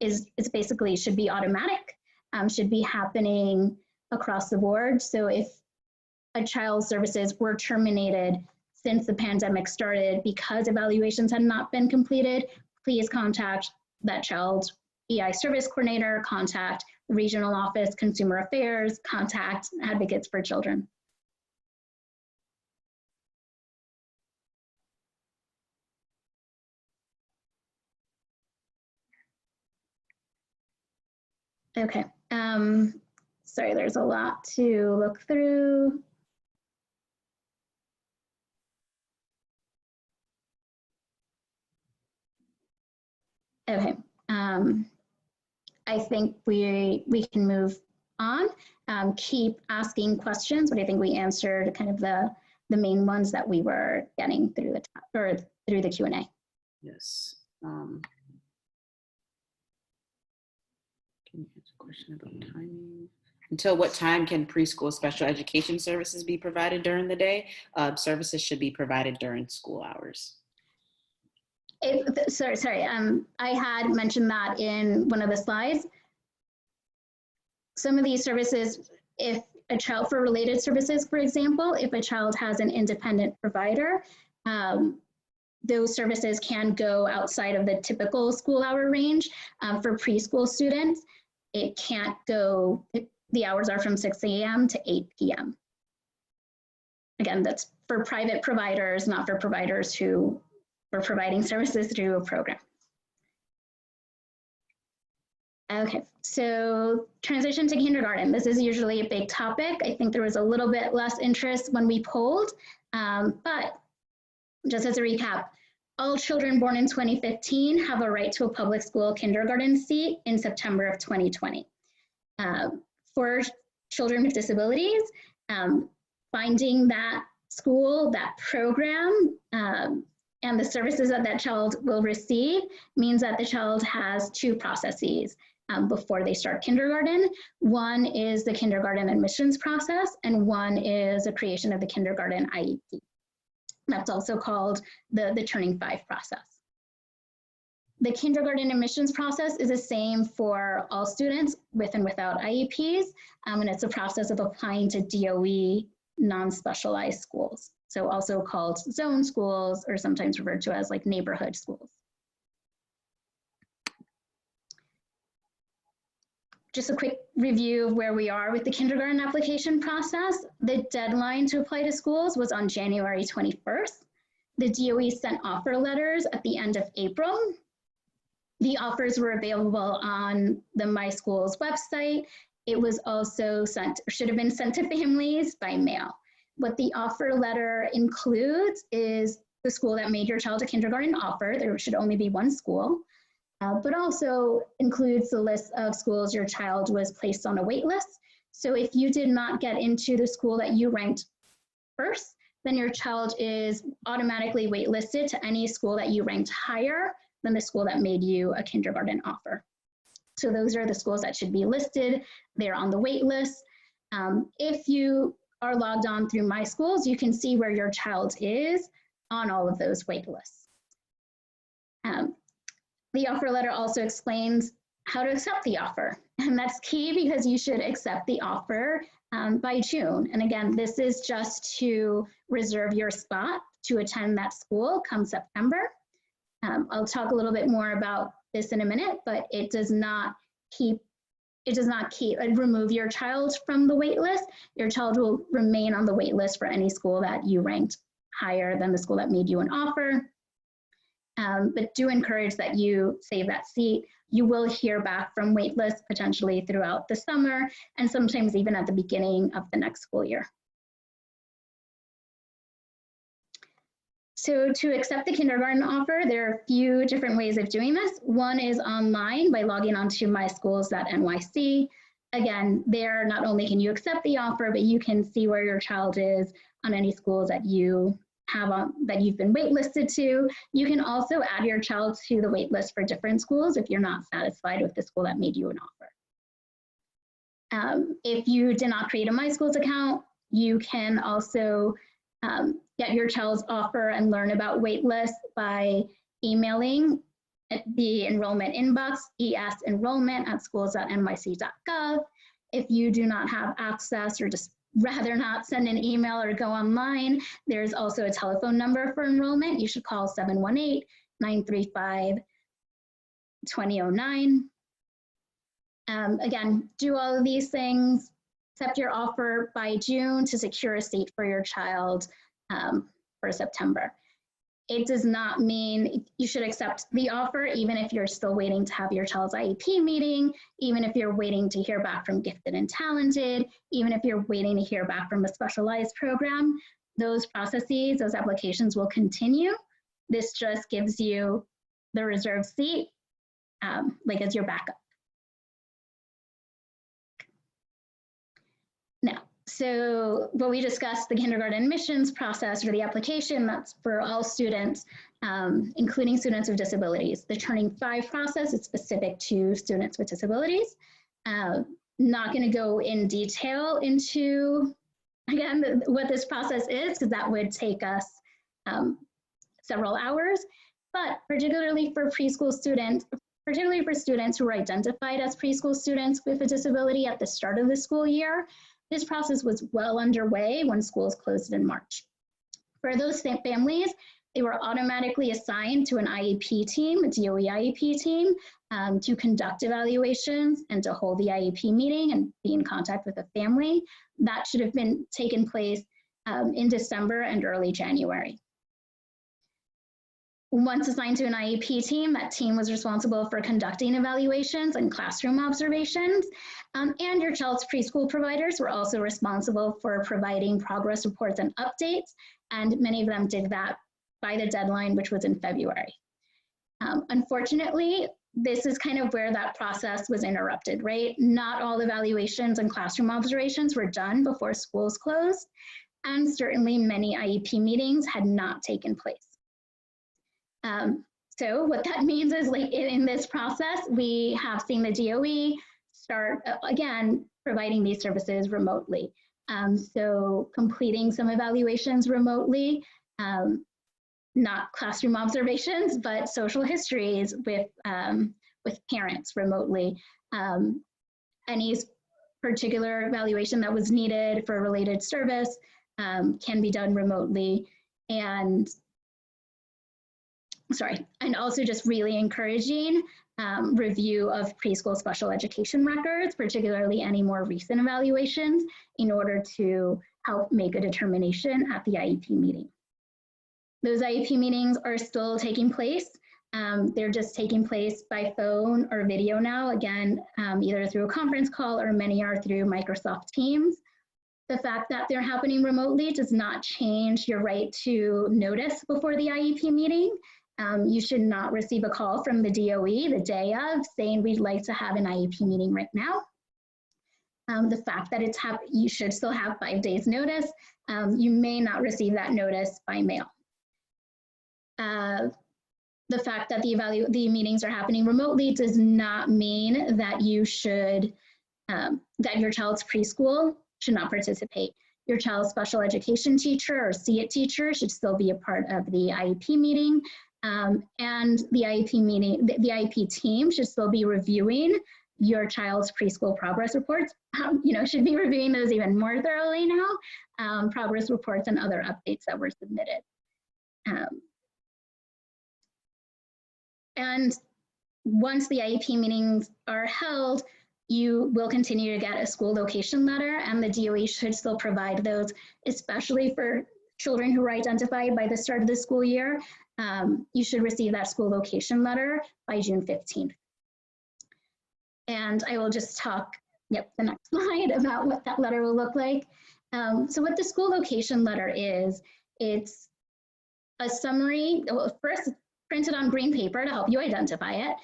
be automatic, should be happening across the board. So if a child's services were terminated since the pandemic started because evaluations had not been completed, please contact that child's EI service coordinator, contact regional office, consumer affairs, contact advocates for children. Okay, sorry, there's a lot to look through. Okay, I think we can move on. Keep asking questions, but I think we answered kind of the the main ones that we were getting through the chat or through the Q&A. Yes. Can you answer a question about timing? Until what time can preschool special education services be provided during the day? Services should be provided during school hours. Sorry. I had mentioned that in one of the slides. Some of these services, if a child, for related services, for example, if a child has an independent provider, those services can go outside of the typical school hour range. For preschool students, it can't go, the hours are from 6 a.m. to 8 p.m. Again, that's for private providers, not for providers who are providing services through a program. Okay, so transition to kindergarten. This is usually a big topic. I think there was a little bit less interest when we polled, but just as a recap, all children born in 2015 have a right to a public school kindergarten seat in September of 2020. For children with disabilities, finding that school, that program, and the services that that child will receive means that the child has two processes before they start kindergarten. One is the kindergarten admissions process, and one is the creation of the kindergarten IEP. That's also called the Turning 5 process. The kindergarten admissions process is the same for all students with and without IEPs, and it's a process of applying to DOE non-specialized schools. So also called zone schools, or sometimes referred to as like neighborhood schools. Just a quick review of where we are with the kindergarten application process. The deadline to apply to schools was on January 21st. The DOE sent offer letters at the end of April. The offers were available on the My Schools website. It was also sent, or should have been sent to families by mail. What the offer letter includes is the school that made your child a kindergarten offer. There should only be one school, but also includes the list of schools your child was placed on a wait list. So if you did not get into the school that you ranked first, then your child is automatically waitlisted to any school that you ranked higher than the school that made you a kindergarten offer. So those are the schools that should be listed. They're on the wait list. If you are logged on through My Schools, you can see where your child is on all of those wait lists. The offer letter also explains how to accept the offer. And that's key because you should accept the offer by June. And again, this is just to reserve your spot to attend that school come September. I'll talk a little bit more about this in a minute, but it does not remove your child from the wait list. Your child will remain on the wait list for any school that you ranked higher than the school that made you an offer. But do encourage that you save that seat. You will hear back from wait lists potentially throughout the summer and sometimes even at the beginning of the next school year. So to accept the kindergarten offer, there are a few different ways of doing this. One is online by logging onto myschools.nyc. Again, there not only can you accept the offer, but you can see where your child is on any schools that you have that you've been waitlisted to. You can also add your child to the waitlist for different schools if you're not satisfied with the school that made you an offer. If you did not create a My Schools account, you can also get your child's offer and learn about waitlists by emailing the enrollment inbox, esenrollment@schools.nyc.gov. If you do not have access or just rather not send an email or go online, there's also a telephone number for enrollment. You should call 718-935-2009. Again, do all of these things, accept your offer by June to secure a seat for your child for September. It does not mean you should accept the offer even if you're still waiting to have your child's IEP meeting, even if you're waiting to hear back from Gifted and Talented, even if you're waiting to hear back from a specialized program. Those processes, those applications will continue. This just gives you the reserved seat like as your backup. Now, So what we discussed, the kindergarten admissions process or the application, that's for all students, including students with disabilities. The Turning 5 process is specific to students with disabilities. Not going to go in detail into, again, what this process is, because that would take us several hours, but particularly for preschool students, particularly for students who were identified as preschool students with a disability at the start of the school year, this process was well underway when schools closed in March. For those families, they were automatically assigned to an IEP team, a DOE IEP team, to conduct evaluations and to hold the IEP meeting and be in contact with the family. That should have been taken place in December and early January. Once assigned to an IEP team, that team was responsible for conducting evaluations and classroom observations. And your child's preschool providers were also responsible for providing progress reports and updates. And many of them did that by the deadline, which was in February. Unfortunately, this is kind of where that process was interrupted, right? Not all evaluations and classroom observations were done before schools closed. And certainly many IEP meetings had not taken place. So what that means is, like, in this process, we have seen the DOE start, again, providing these services remotely. So completing some evaluations remotely, not classroom observations, but social histories with parents remotely. Any particular evaluation that was needed for a related service can be done remotely. And also just really encouraging review of preschool special education records, particularly any more recent evaluations, in order to help make a determination at the IEP meeting. Those IEP meetings are still taking place. They're just taking place by phone or video now, again, either through a conference call or many are through Microsoft Teams. The fact that they're happening remotely does not change your right to notice before the IEP meeting. You should not receive a call from the DOE the day of saying we'd like to have an IEP meeting right now. The fact that you should still have 5 days notice, you may not receive that notice by mail. The fact that the meetings are happening remotely does not mean that you should, that your child's preschool should not participate. Your child's special education teacher or SEEIT teacher should still be a part of the IEP meeting. And the the IEP team should still be reviewing your child's preschool progress reports. Should be reviewing those even more thoroughly now, progress reports and other updates that were submitted. And once the IEP meetings are held, you will continue to get a school location letter, and the DOE should still provide those, especially for children who were identified by the start of the school year. You should receive that school location letter by June 15th. And I will just talk, the next slide, about what that letter will look like. So what the school location letter is, it's a summary, first printed on green paper to help you identify it.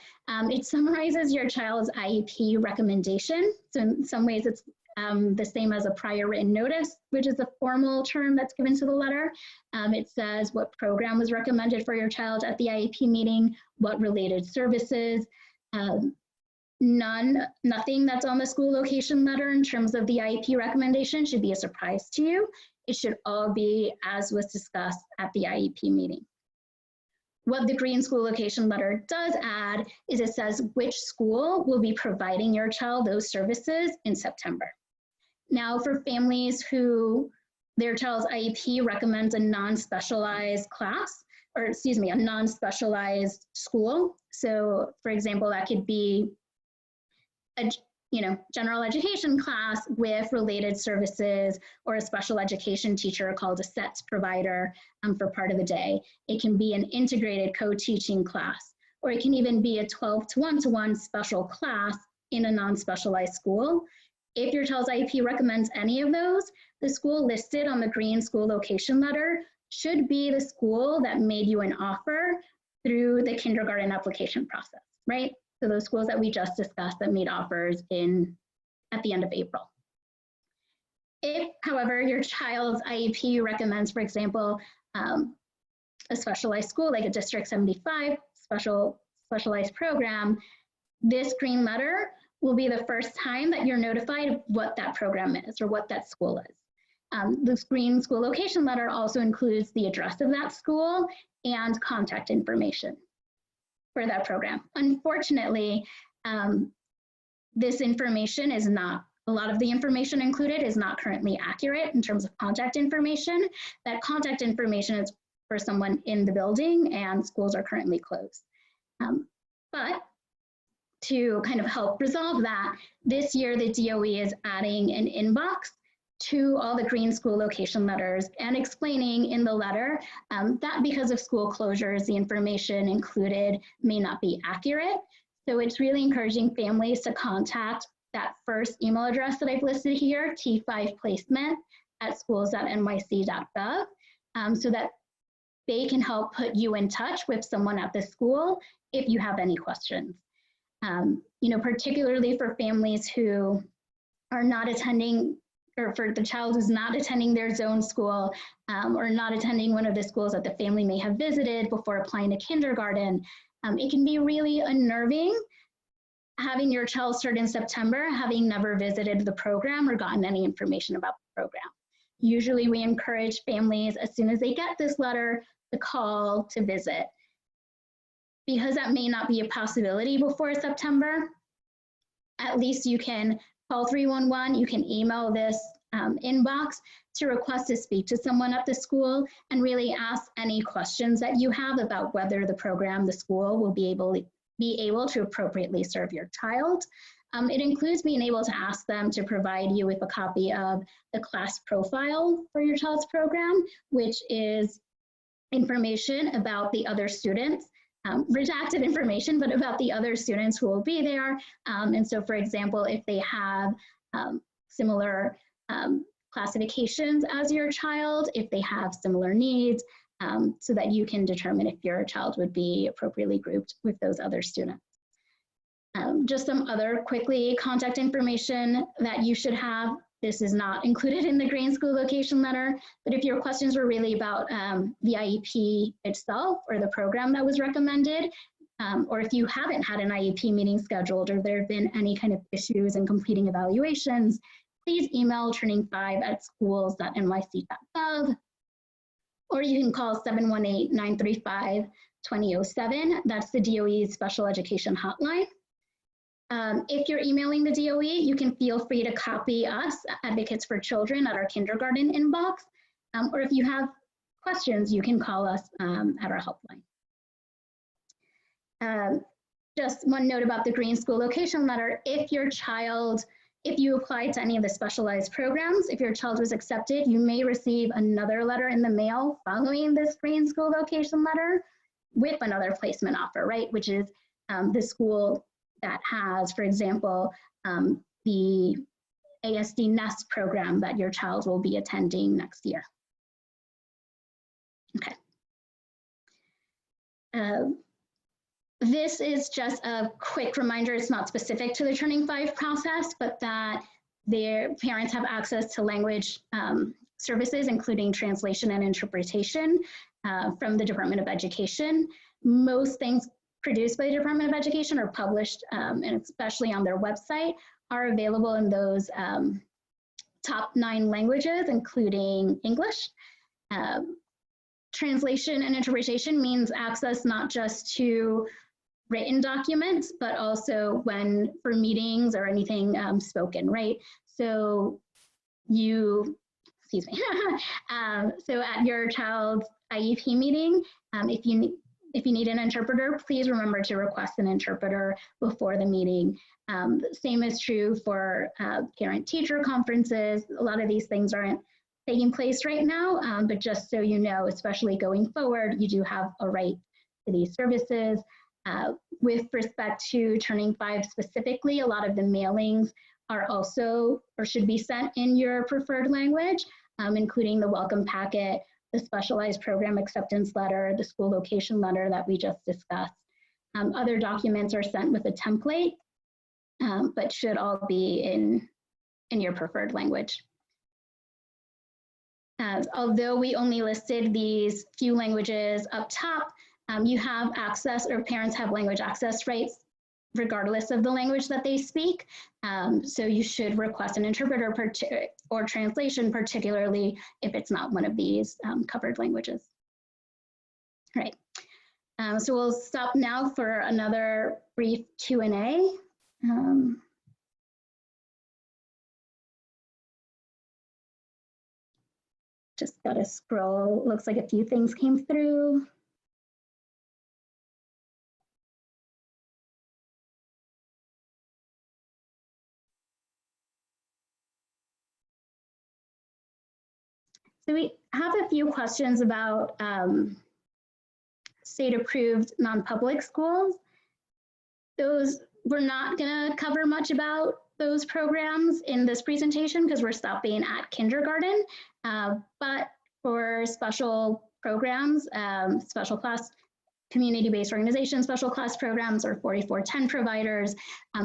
It summarizes your child's IEP recommendation. So in some ways it's the same as a prior written notice, which is a formal term that's given to the letter. It says what program was recommended for your child at the IEP meeting, what related services. Nothing that's on the school location letter in terms of the IEP recommendation should be a surprise to you. It should all be as was discussed at the IEP meeting. What the green school location letter does add is it says which school will be providing your child those services in September. Now, for families who their child's IEP recommends a non-specialized class, or excuse me, a non-specialized school. So for example, that could be a general education class with related services, or a special education teacher called a SETS provider for part of the day. It can be an integrated co-teaching class, or it can even be a 12 to 1-to-1 special class in a non-specialized school. If your child's IEP recommends any of those, the school listed on the green school location letter should be the school that made you an offer through the kindergarten application process, right? So those schools that we just discussed that made offers at the end of April. If, however, your child's IEP recommends, for example, a specialized school like a District 75 specialized program, this green letter will be the first time that you're notified what that program is or what that school is. This green school location letter also includes the address of that school and contact information for that program. Unfortunately, this information is not, a lot of the information included is not currently accurate in terms of contact information. That contact information is for someone in the building, and schools are currently closed. But to kind of help resolve that, this year the DOE is adding an inbox to all the green school location letters and explaining in the letter that because of school closures, the information included may not be accurate. So it's really encouraging families to contact that first email address that I've listed here, t5placement@schools.nyc.gov, so that they can help put you in touch with someone at the school if you have any questions. Particularly for families who are not attending, or for the child who's not attending their zone school or not attending one of the schools that the family may have visited before applying to kindergarten, it can be really unnerving having your child start in September, having never visited the program or gotten any information about the program. Usually we encourage families, as soon as they get this letter, to call to visit. Because that may not be a possibility before September, at least you can call 311, you can email this inbox to request to speak to someone at the school and really ask any questions that you have about whether the program, the school will be able to appropriately serve your child. It includes being able to ask them to provide you with a copy of the class profile for your child's program, which is information about the other students, redacted information, but about the other students who will be there. And so, for example, if they have similar classifications as your child, if they have similar needs, so that you can determine if your child would be appropriately grouped with those other students. Just some other quickly contact information that you should have. This is not included in the green school location letter, but if your questions were really about the IEP itself or the program that was recommended, or if you haven't had an IEP meeting scheduled or there have been any kind of issues in completing evaluations, please email turning5@schools.nyc.gov, or you can call 718-935-2007. That's the DOE's special education hotline. If you're emailing the DOE, you can feel free to copy us, Advocates for Children, at our kindergarten inbox. Or if you have questions, you can call us at our helpline. Just one note about the green school location letter. If you applied to any of the specialized programs, if your child was accepted, you may receive another letter in the mail following this green school location letter with another placement offer, right? Which is the school that has, for example, the ASD NEST program that your child will be attending next year. Okay. This is just a quick reminder. It's not specific to the Turning 5 process, but that their parents have access to language services, including translation and interpretation from the Department of Education. Most things produced by the Department of Education or published, and especially on their website, are available in those top 9 languages, including English. Translation and interpretation means access not just to written documents, but also for meetings or anything spoken, right? So excuse me, so at your child's IEP meeting, if you need an interpreter, please remember to request an interpreter before the meeting. The same is true for parent-teacher conferences. A lot of these things aren't taking place right now, but just so you know, especially going forward, you do have a right to these services. With respect to Turning 5 specifically, a lot of the mailings are also, or should be sent in your preferred language, including the welcome packet, the specialized program acceptance letter, the school location letter that we just discussed. Other documents are sent with a template, but should all be in your preferred language. Although we only listed these few languages up top, you have access, or parents have language access rights regardless of the language that they speak. So you should request an interpreter or translation, particularly if it's not one of these covered languages. All right. So we'll stop now for another brief Q&A. Just got to scroll. Looks like a few things came through. So we have a few questions about state-approved non-public schools. Those, we're not going to cover much about those programs in this presentation because we're stopping at kindergarten. But for special programs, special class, community-based organizations, special class programs, or 4410 providers,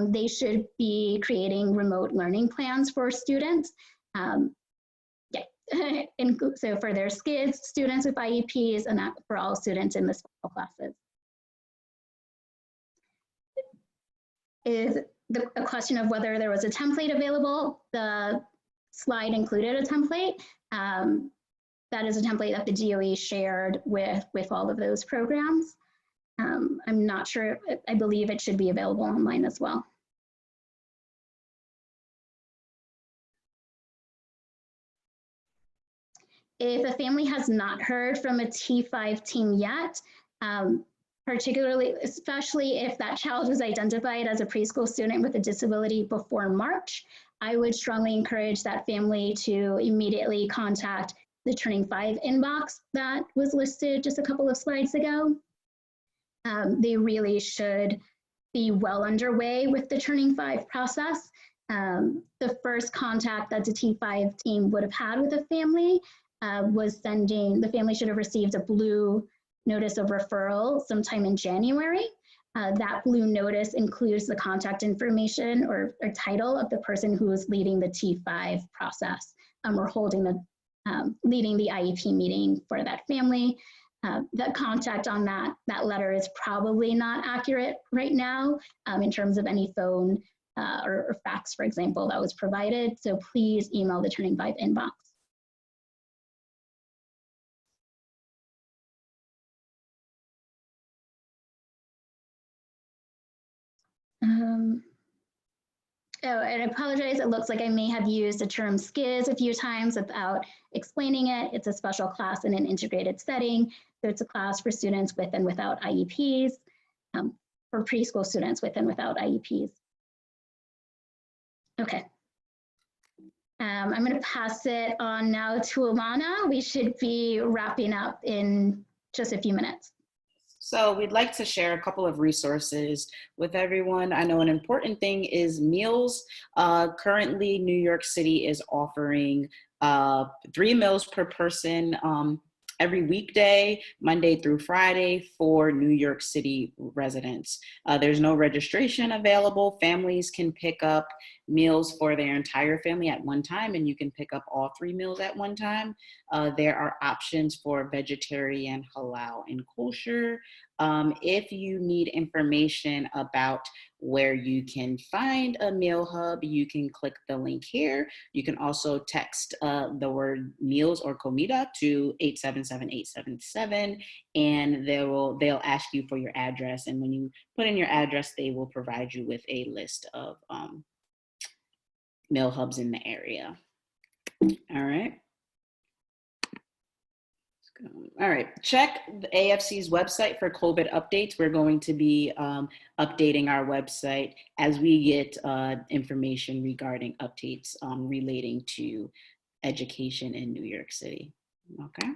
they should be creating remote learning plans for students. So for their SCIDs, students with IEPs, and that for all students in the special classes. Is a question of whether there was a template available. The slide included a template. That is a template that the DOE shared with all of those programs. I'm not sure, I believe it should be available online as well. If a family has not heard from a T5 team yet, particularly, especially if that child was identified as a preschool student with a disability before March, I would strongly encourage that family to immediately contact the Turning 5 inbox that was listed just a couple of slides ago. They really should be well underway with the Turning 5 process. The first contact that the T5 team would have had with a family was sending, the family should have received a blue notice of referral sometime in January. That blue notice includes the contact information or title of the person who is leading the T5 process or holding the, leading the IEP meeting for that family. The contact on that letter is probably not accurate right now in terms of any phone or fax, for example, that was provided. So please email the Turning 5 inbox. Oh, and I apologize. It looks like I may have used the term SCIDs a few times without explaining it. It's a special class in an integrated setting. So it's a class for students with and without IEPs, for preschool students with and without IEPs. Okay. I'm going to pass it on now to Alana. We should be wrapping up in just a few minutes. So we'd like to share a couple of resources with everyone. I know an important thing is meals. Currently, New York City is offering 3 meals per person every weekday, Monday through Friday, for New York City residents. There's no registration available. Families can pick up meals for their entire family at one time, and you can pick up all 3 meals at one time. There are options for vegetarian, halal, and kosher. If you need information about where you can find a meal hub, you can click the link here. You can also text the word meals or comida to 877-877, and they'll ask you for your address. And when you put in your address, they will provide you with a list of meal hubs in the area. All right. All right, check the AFC's website for COVID updates. We're going to be updating our website as we get information regarding updates relating to education in New York City. Okay.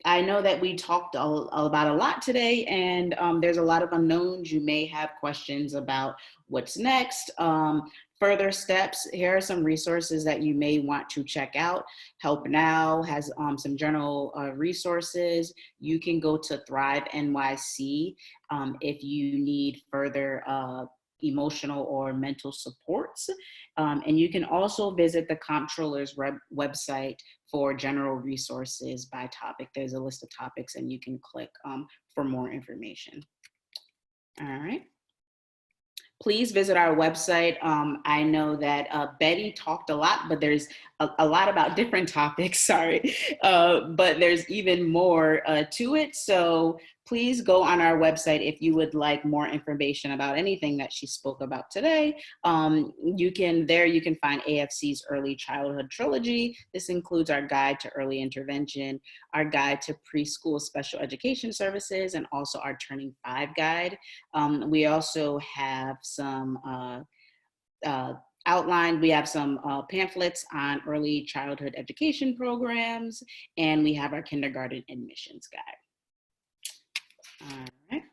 I know that we talked about a lot today, and there's a lot of unknowns. You may have questions about what's next. Further steps, here are some resources that you may want to check out. Help Now has some general resources. You can go to Thrive NYC if you need further emotional or mental supports. And you can also visit the comptroller's website for general resources by topic. There's a list of topics and you can click for more information. All right. Please visit our website. I know that Betty talked a lot, but there's a lot about different topics, sorry. But there's even more to it. So please go on our website if you would like more information about anything that she spoke about today. You can find AFC's Early Childhood Trilogy. This includes our guide to early intervention, our guide to preschool special education services, and also our Turning 5 guide. We also have some outlined, we have some pamphlets on early childhood education programs, and we have our kindergarten admissions guide. All right.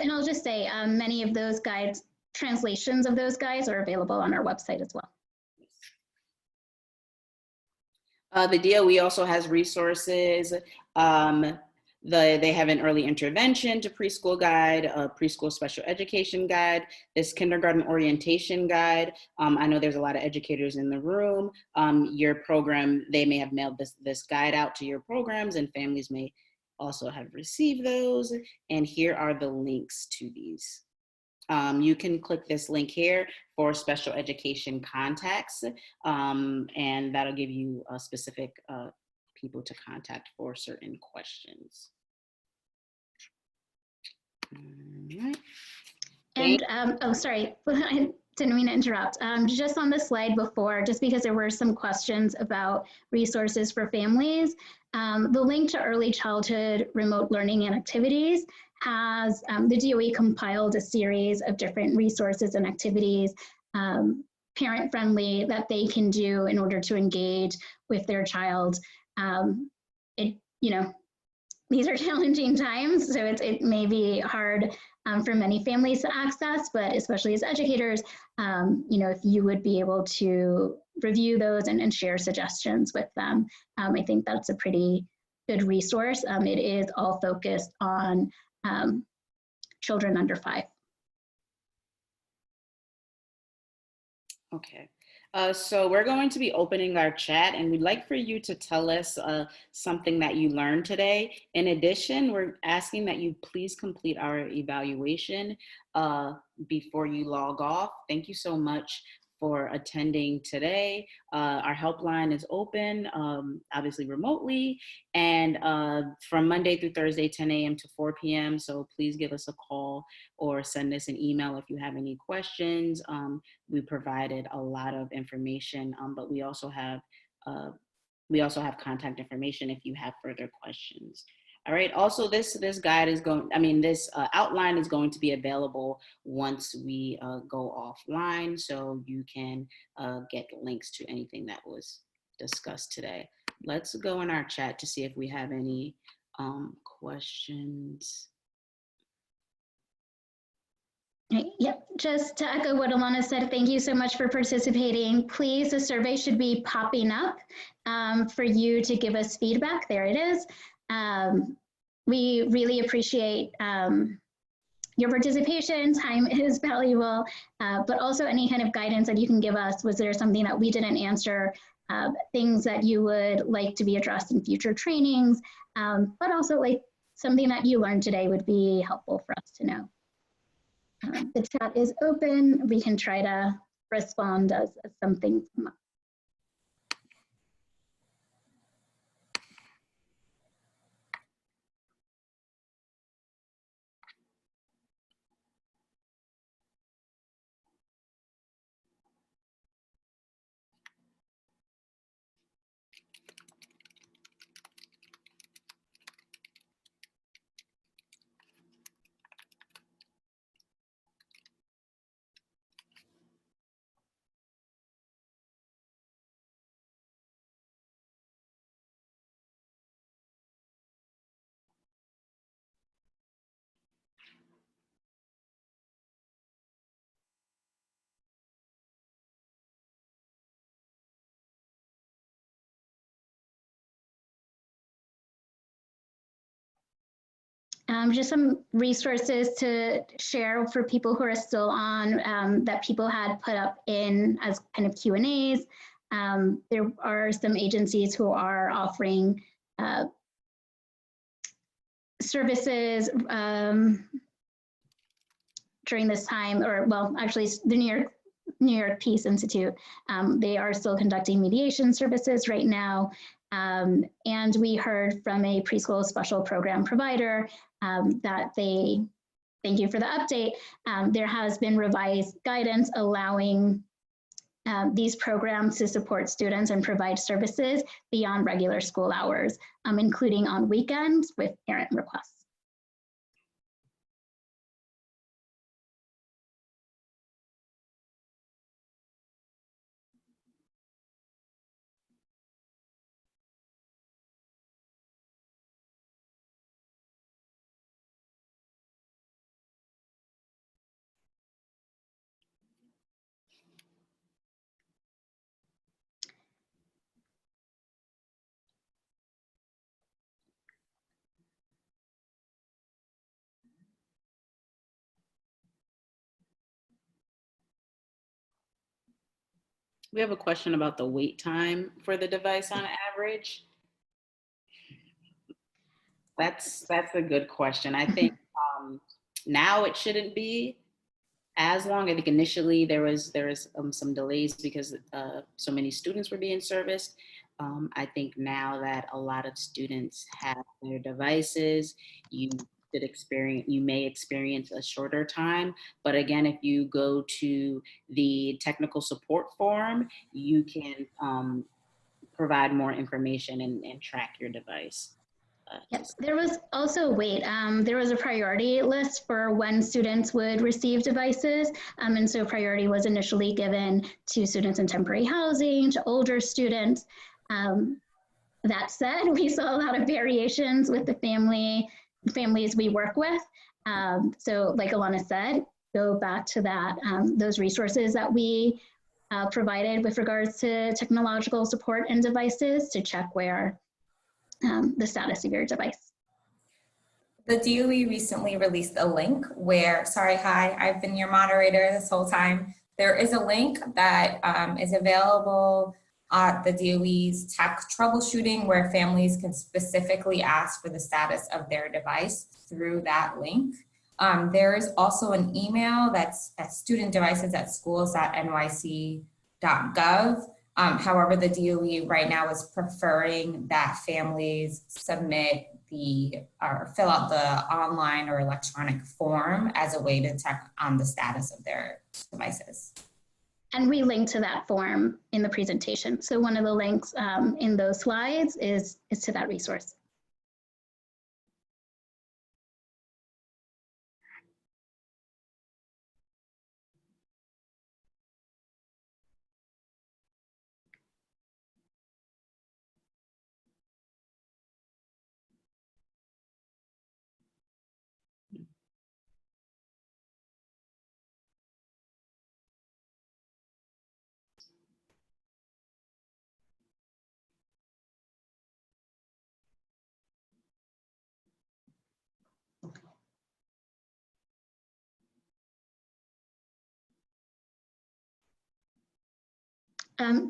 And I'll just say many of those guides, translations of those guides are available on our website as well. The DOE also has resources. They have an early intervention to preschool guide, a preschool special education guide, this kindergarten orientation guide. I know there's a lot of educators in the room. Your program, they may have mailed this guide out to your programs, and families may also have received those. And here are the links to these. You can click this link here for special education contacts, and that'll give you a specific people to contact for certain questions. All right. And, oh, sorry, I didn't mean to interrupt. Just on the slide before, just because there were some questions about resources for families, the link to early childhood remote learning and activities has, the DOE compiled a series of different resources and activities, parent-friendly, that they can do in order to engage with their child. These are challenging times, so it may be hard for many families to access, but especially as educators, if you would be able to review those and share suggestions with them, I think that's a pretty good resource. It is all focused on children under 5. Okay. So we're going to be opening our chat, and we'd like for you to tell us something that you learned today. In addition, we're asking that you please complete our evaluation before you log off. Thank you so much for attending today. Our helpline is open, obviously remotely, and from Monday through Thursday, 10 a.m. to 4 p.m. So please give us a call or send us an email if you have any questions. We provided a lot of information, but we also have contact information if you have further questions. All right. Also, this guide is this outline is going to be available once we go offline, so you can get links to anything that was discussed today. Let's go in our chat to see if we have any questions. Yep, just to echo what Alana said, thank you so much for participating. Please, the survey should be popping up for you to give us feedback. There it is. We really appreciate your participation. Time is valuable, but also any kind of guidance that you can give us. Was there something that we didn't answer? Things that you would like to be addressed in future trainings, but also like something that you learned today would be helpful for us to know. The chat is open. We can try to respond as some things come up. Just some resources to share for people who are still on that people had put up in as kind of Q&As. There are some agencies who are offering services during this time, or well, actually the New York Peace Institute. They are still conducting mediation services right now. And we heard from a preschool special program provider that thank you for the update, there has been revised guidance allowing these programs to support students and provide services beyond regular school hours, including on weekends with parent requests. We have a question about the wait time for the device on average. That's a good question. I think now it shouldn't be as long. I think initially there was some delays because so many students were being serviced. I think now that a lot of students have their devices, you may experience a shorter time. But again, if you go to the technical support forum, you can provide more information and track your device. Yes, there was also there was a priority list for when students would receive devices. And so priority was initially given to students in temporary housing, to older students. That said, we saw a lot of variations with the families we work with. So like Alana said, go back to that, those resources that we provided with regards to technological support and devices to check where the status of your device. The DOE recently released a link where, hi, I've been your moderator this whole time. There is a link that is available at the DOE's tech troubleshooting where families can specifically ask for the status of their device through that link. There is also an email that's at studentdevices@schools.nyc.gov. However, the DOE right now is preferring that families submit or fill out the online or electronic form as a way to check on the status of their devices. And we link to that form in the presentation. So one of the links in those slides is to that resource.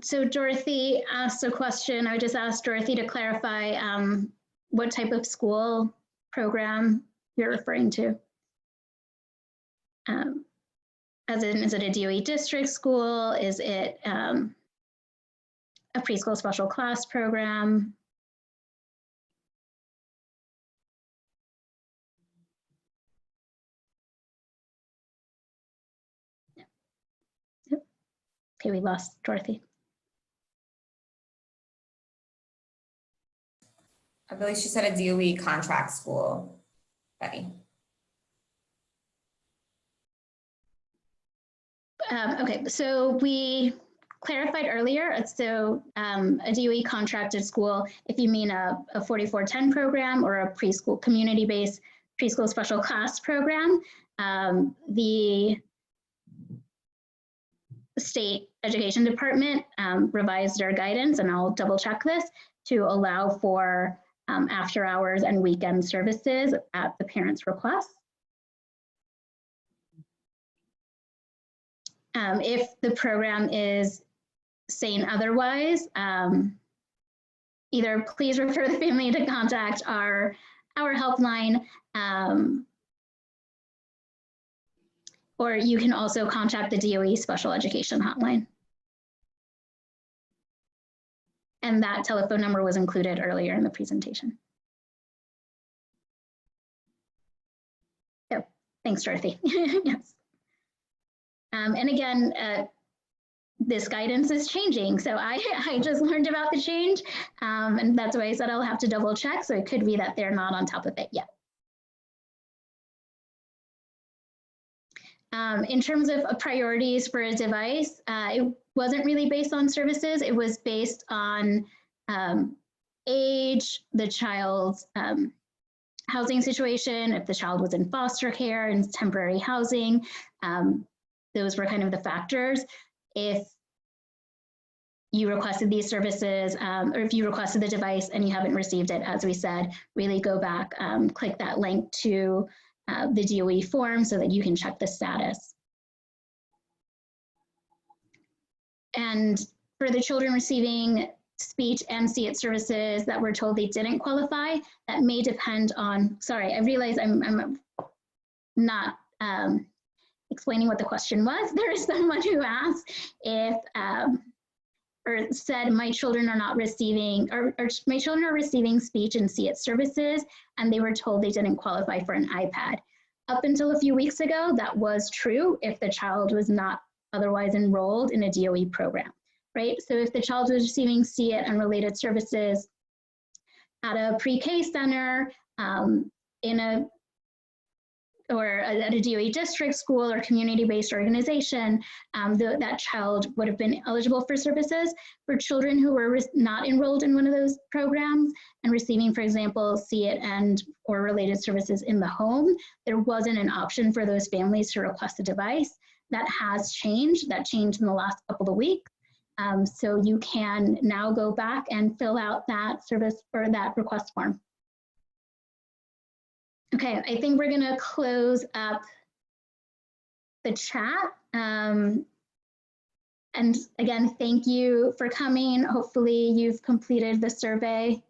So Dorothy asked a question. I just asked Dorothy to clarify what type of school program you're referring to. As in, is it a DOE district school? Is it a preschool special class program? Yep. Okay, we lost Dorothy. I believe she said a DOE contract school, Betty. Okay, so we clarified earlier, so a DOE contracted school, if you mean a 4410 program or a preschool community-based preschool special class program, the state education department revised their guidance, and I'll double check this, to allow for after hours and weekend services at the parent's request. If the program is saying otherwise, either please refer the family to contact our helpline, or you can also contact the DOE Special Education Hotline. And that telephone number was included earlier in the presentation. Oh, thanks, Dorothy. Yes. And again, this guidance is changing. So I just learned about the change, and that's why I said I'll have to double check. So it could be that they're not on top of it yet. In terms of priorities for a device, it wasn't really based on services. It was based on age, the child's housing situation, if the child was in foster care and temporary housing. Those were kind of the factors. If you requested these services, or if you requested the device and you haven't received it, as we said, really go back, click that link to the DOE form so that you can check the status. And for the children receiving speech and see-it services that were told they didn't qualify, that may depend on, sorry, I realize I'm not explaining what the question was. There is someone who asked if, or said my children are not receiving, or my children are receiving speech and see-it services, and they were told they didn't qualify for an iPad. Up until a few weeks ago, that was true if the child was not otherwise enrolled in a DOE program, right? So if the child was receiving see-it and related services at a pre-K center, or at a DOE district school or community-based organization, that child would have been eligible for services. For children who were not enrolled in one of those programs and receiving, for example, see-it and or related services in the home, there wasn't an option for those families to request a device. That has changed. That changed in the last couple of weeks. So you can now go back and fill out that service or that request form. Okay, I think we're gonna close up the chat. And again, thank you for coming. Hopefully you've completed the survey.